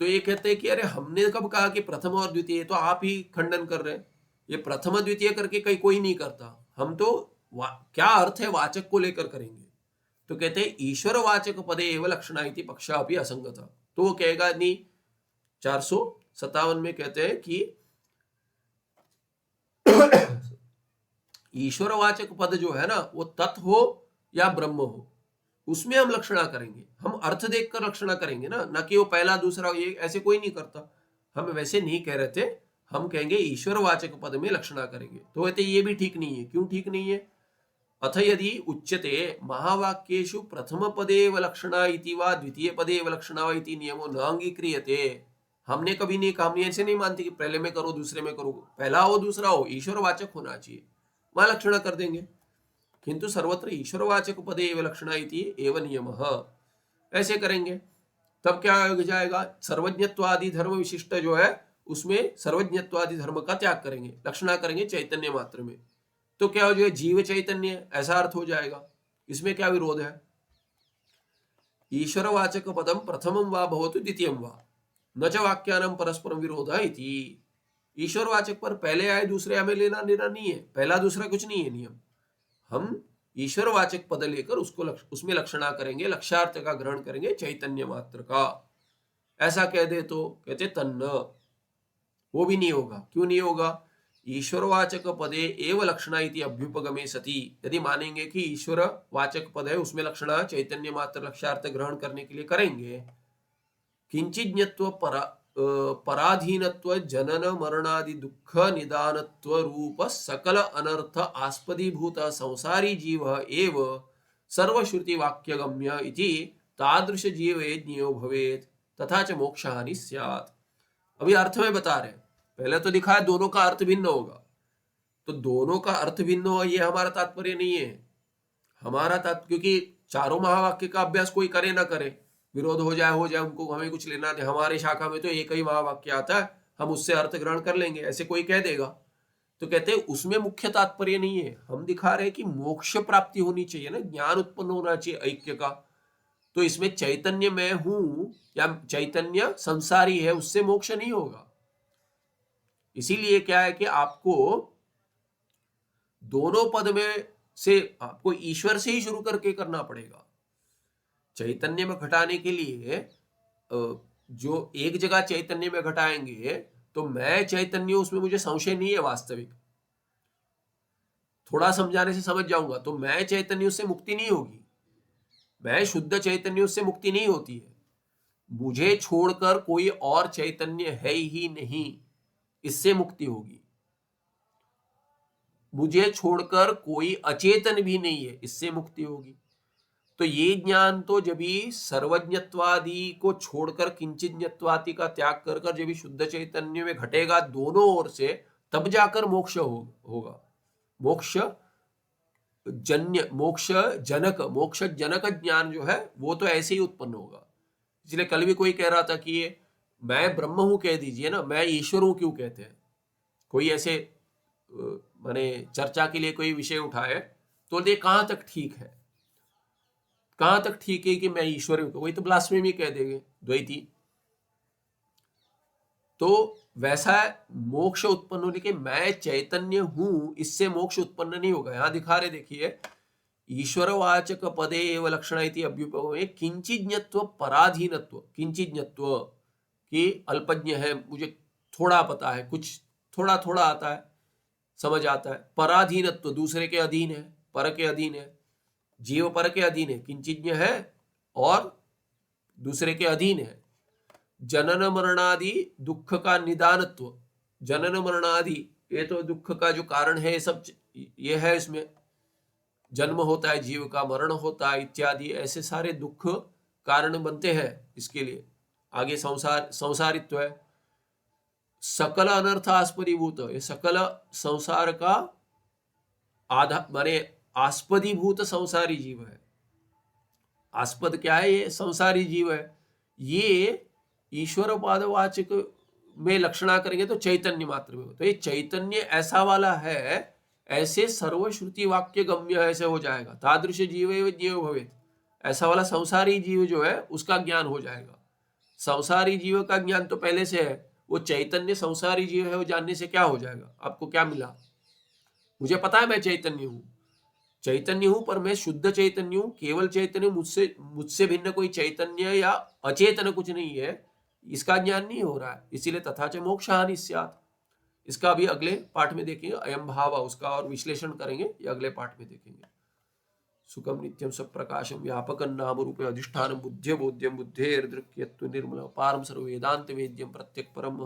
तो ये कहते हैं कि अरे हमने कब कहा कि प्रथम और द्वितीय, तो आप ही खंडन कर रहे हैं, ये प्रथम द्वितीय करके कहीं कोई नहीं करता, हम तो क्या अर्थ है वाचक को लेकर करेंगे। तो कहते हैं ईश्वर वाचक पदे एवं लक्षणा इति पक्षा भी असंगत। तो वो कहेगा नहीं, 457 में कहते हैं कि ईश्वरवाचक पद जो है ना वो तत् हो या ब्रह्म हो, उसमें हम लक्षणा करेंगे, हम अर्थ देखकर लक्षणा करेंगे ना कि वो पहला दूसरा, ये ऐसे कोई नहीं करता। हम वैसे नहीं कह रहे थे, हम कहेंगे ईश्वरवाचक पद में लक्षणा करेंगे। तो कहते ये भी ठीक नहीं है। क्यों ठीक नहीं है, अथ यदि उच्यते महावाक्येषु प्रथम पदेव लक्षणा इति वा द्वितीय पदेव लक्षणा वा इति नियमो न अंगीक्रियते। हमने कभी नहीं कहा, हमने ऐसे नहीं मानते कि पहले में करो दूसरे में करो, पहला हो दूसरा हो, ईश्वरवाचक होना चाहिए, वहां लक्षणा कर देंगे। किंतु सर्वत्र ईश्वरवाचक पदे एव लक्षणा इति एव नियमः, ऐसे करेंगे तब क्या हो जाएगा, सर्वज्ञत्वादि धर्म विशिष्ट जो है उसमें सर्वज्ञत्वादि धर्म का त्याग करेंगे, लक्षणा करेंगे चैतन्य मात्र में। तो क्या हो जाएगा, जीव चैतन्य, ऐसा अर्थ हो जाएगा। इसमें क्या विरोध है, ईश्वरवाचक पदम प्रथमं वा भवतु द्वितीयं वा न च वाक्यानां परस्परं विरोधः इति। ईश्वरवाचक पर पहले आए दूसरे हमें लेना देना नहीं है, पहला दूसरा कुछ नहीं है नियम। हम ईश्वरवाचक पद लेकर उसको उसमें लक्षणा करेंगे, लक्ष्यार्थ का ग्रहण करेंगे चैतन्य मात्र का। ऐसा कह दे तो कहते तन्न, वो भी नहीं होगा। क्यों नहीं होगा, ईश्वरवाचक पदे एव लक्षणा इति अभ्युपगमे सति, यदि मानेंगे कि ईश्वर वाचक पद है उसमें लक्षणा चैतन्य मात्र लक्ष्यार्थ ग्रहण करने के लिए करेंगे, किंचिज्ञत्व पराधीनत्व जनन मरणादि दुख निदानत्व रूप सकल अनर्थ आस्पदीभूत संसारी जीव एव सर्वश्रुति वाक्यगम्य इति तादृश जीवेज्ञो भवेत् तथा च मोक्षहानि स्यात्। अभी अर्थ में बता रहे हैं, पहले तो दिखा है दोनों का अर्थ भिन्न होगा, तो दोनों का अर्थ भिन्न हो ये हमारा तात्पर्य नहीं है। हमारा क्योंकि चारों महावाक्य का अभ्यास कोई करे ना करे, विरोध हो जाए उनको हमें कुछ लेना दे, हमारे शाखा में तो एक ही महावाक्य आता है, हम उससे अर्थ ग्रहण कर लेंगे, ऐसे कोई कह देगा। तो कहते हैं उसमें मुख्य तात्पर्य नहीं है, हम दिखा रहे हैं कि मोक्ष प्राप्ति होनी चाहिए ना, ज्ञान उत्पन्न होना चाहिए ऐक्य का। तो इसमें चैतन्य मैं हूं या चैतन्य संसारी है, उससे मोक्ष नहीं होगा। इसीलिए क्या है कि आपको दोनों पद में से आपको ईश्वर से ही शुरू करके करना पड़ेगा। चैतन्य में घटाने के लिए जो एक जगह चैतन्य में घटाएंगे तो मैं चैतन्य, उसमें मुझे संशय नहीं है वास्तविक, थोड़ा समझाने से समझ जाऊंगा। तो मैं चैतन्य उससे मुक्ति नहीं होगी, मैं शुद्ध चैतन्य उससे मुक्ति नहीं होती है। मुझे छोड़कर कोई और चैतन्य है ही नहीं, इससे मुक्ति होगी। मुझे छोड़कर कोई अचेतन भी नहीं है, इससे मुक्ति होगी। तो ये ज्ञान तो जब भी सर्वज्ञत्वादि को छोड़कर किंचिज्ञत्वादि का त्याग कर कर जब भी शुद्ध चैतन्य में घटेगा दोनों ओर से, तब जाकर मोक्ष होगा। मोक्ष जनक ज्ञान जो है वो तो ऐसे ही उत्पन्न होगा। इसलिए कल भी कोई कह रहा था कि ये मैं ब्रह्म हूं कह दीजिए ना, मैं ईश्वर हूं क्यों कहते हैं। कोई ऐसे माने चर्चा के लिए कोई विषय उठाए तो ये कहां तक ठीक है, कहां तक ठीक है कि मैं ईश्वर हूं, वही तो ब्लास्फेमी कह देंगे द्वैती। तो वैसा मोक्ष उत्पन्न होने के मैं चैतन्य हूं, इससे मोक्ष उत्पन्न नहीं होगा। यहां दिखा रहे देखिए, ईश्वरवाचक पदे एव लक्षण इति अभ्युपगमे किंचिज्ञत्व पराधीनत्व। किंचिज्ञत्व कि अल्पज्ञ है, मुझे थोड़ा पता है, कुछ थोड़ा थोड़ा आता है, समझ आता है। पराधीनत्व दूसरे के अधीन है, पर के अधीन है, जीव पर के अधीन है, किंचिज्ञ है और दूसरे के अधीन है। जनन मरणादि दुख का निदानत्व, जनन मरणादि ये तो दुख का जो कारण है, ये सब ये है, इसमें जन्म होता है जीव का, मरण होता है इत्यादि, ऐसे सारे दुख कारण बनते हैं इसके लिए। आगे संसारित्व है। सकल अनर्थ आस्पदीभूत, ये सकल संसार का आधा माने आस्पदीभूत संसारी जीव है। आस्पद क्या है, ये संसारी जीव है। ये ईश्वर पादवाचक में लक्षणा करेंगे तो चैतन्य मात्र में, तो ये चैतन्य ऐसा वाला है, ऐसे सर्वश्रुति वाक्य गम्य ऐसे हो जाएगा। तादृश जीव जीव भवेत्, ऐसा वाला संसारी जीव जो है उसका ज्ञान हो जाएगा। संसारी जीव का ज्ञान तो पहले से है, वो चैतन्य संसारी जीव है वो जानने से क्या हो जाएगा, आपको क्या मिला। मुझे पता है मैं चैतन्य हूं, चैतन्य हूं, पर मैं शुद्ध चैतन्य हूं, केवल चैतन्य, मुझसे भिन्न कोई चैतन्य या अचेतन कुछ नहीं है, इसका ज्ञान नहीं हो रहा है। इसीलिए तथा च मोक्ष हानि स्यात्। इसका अभी अगले पाठ में देखेंगे, अयम भाव, उसका और विश्लेषण करेंगे, ये अगले पाठ में देखेंगे। सुखम नित्यम सब प्रकाशम व्यापकं नाम रूपे अधिष्ठानं बुद्ध्य बोध्यम बुद्धेर्दृक्यत्व निर्मल पारम सर्व वेदांत वेद्यम प्रत्यक परम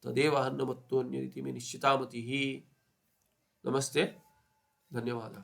तदेव अन्नमत्तोऽन्यदिति मे निश्चिता मतिः। नमस्ते, धन्यवाद।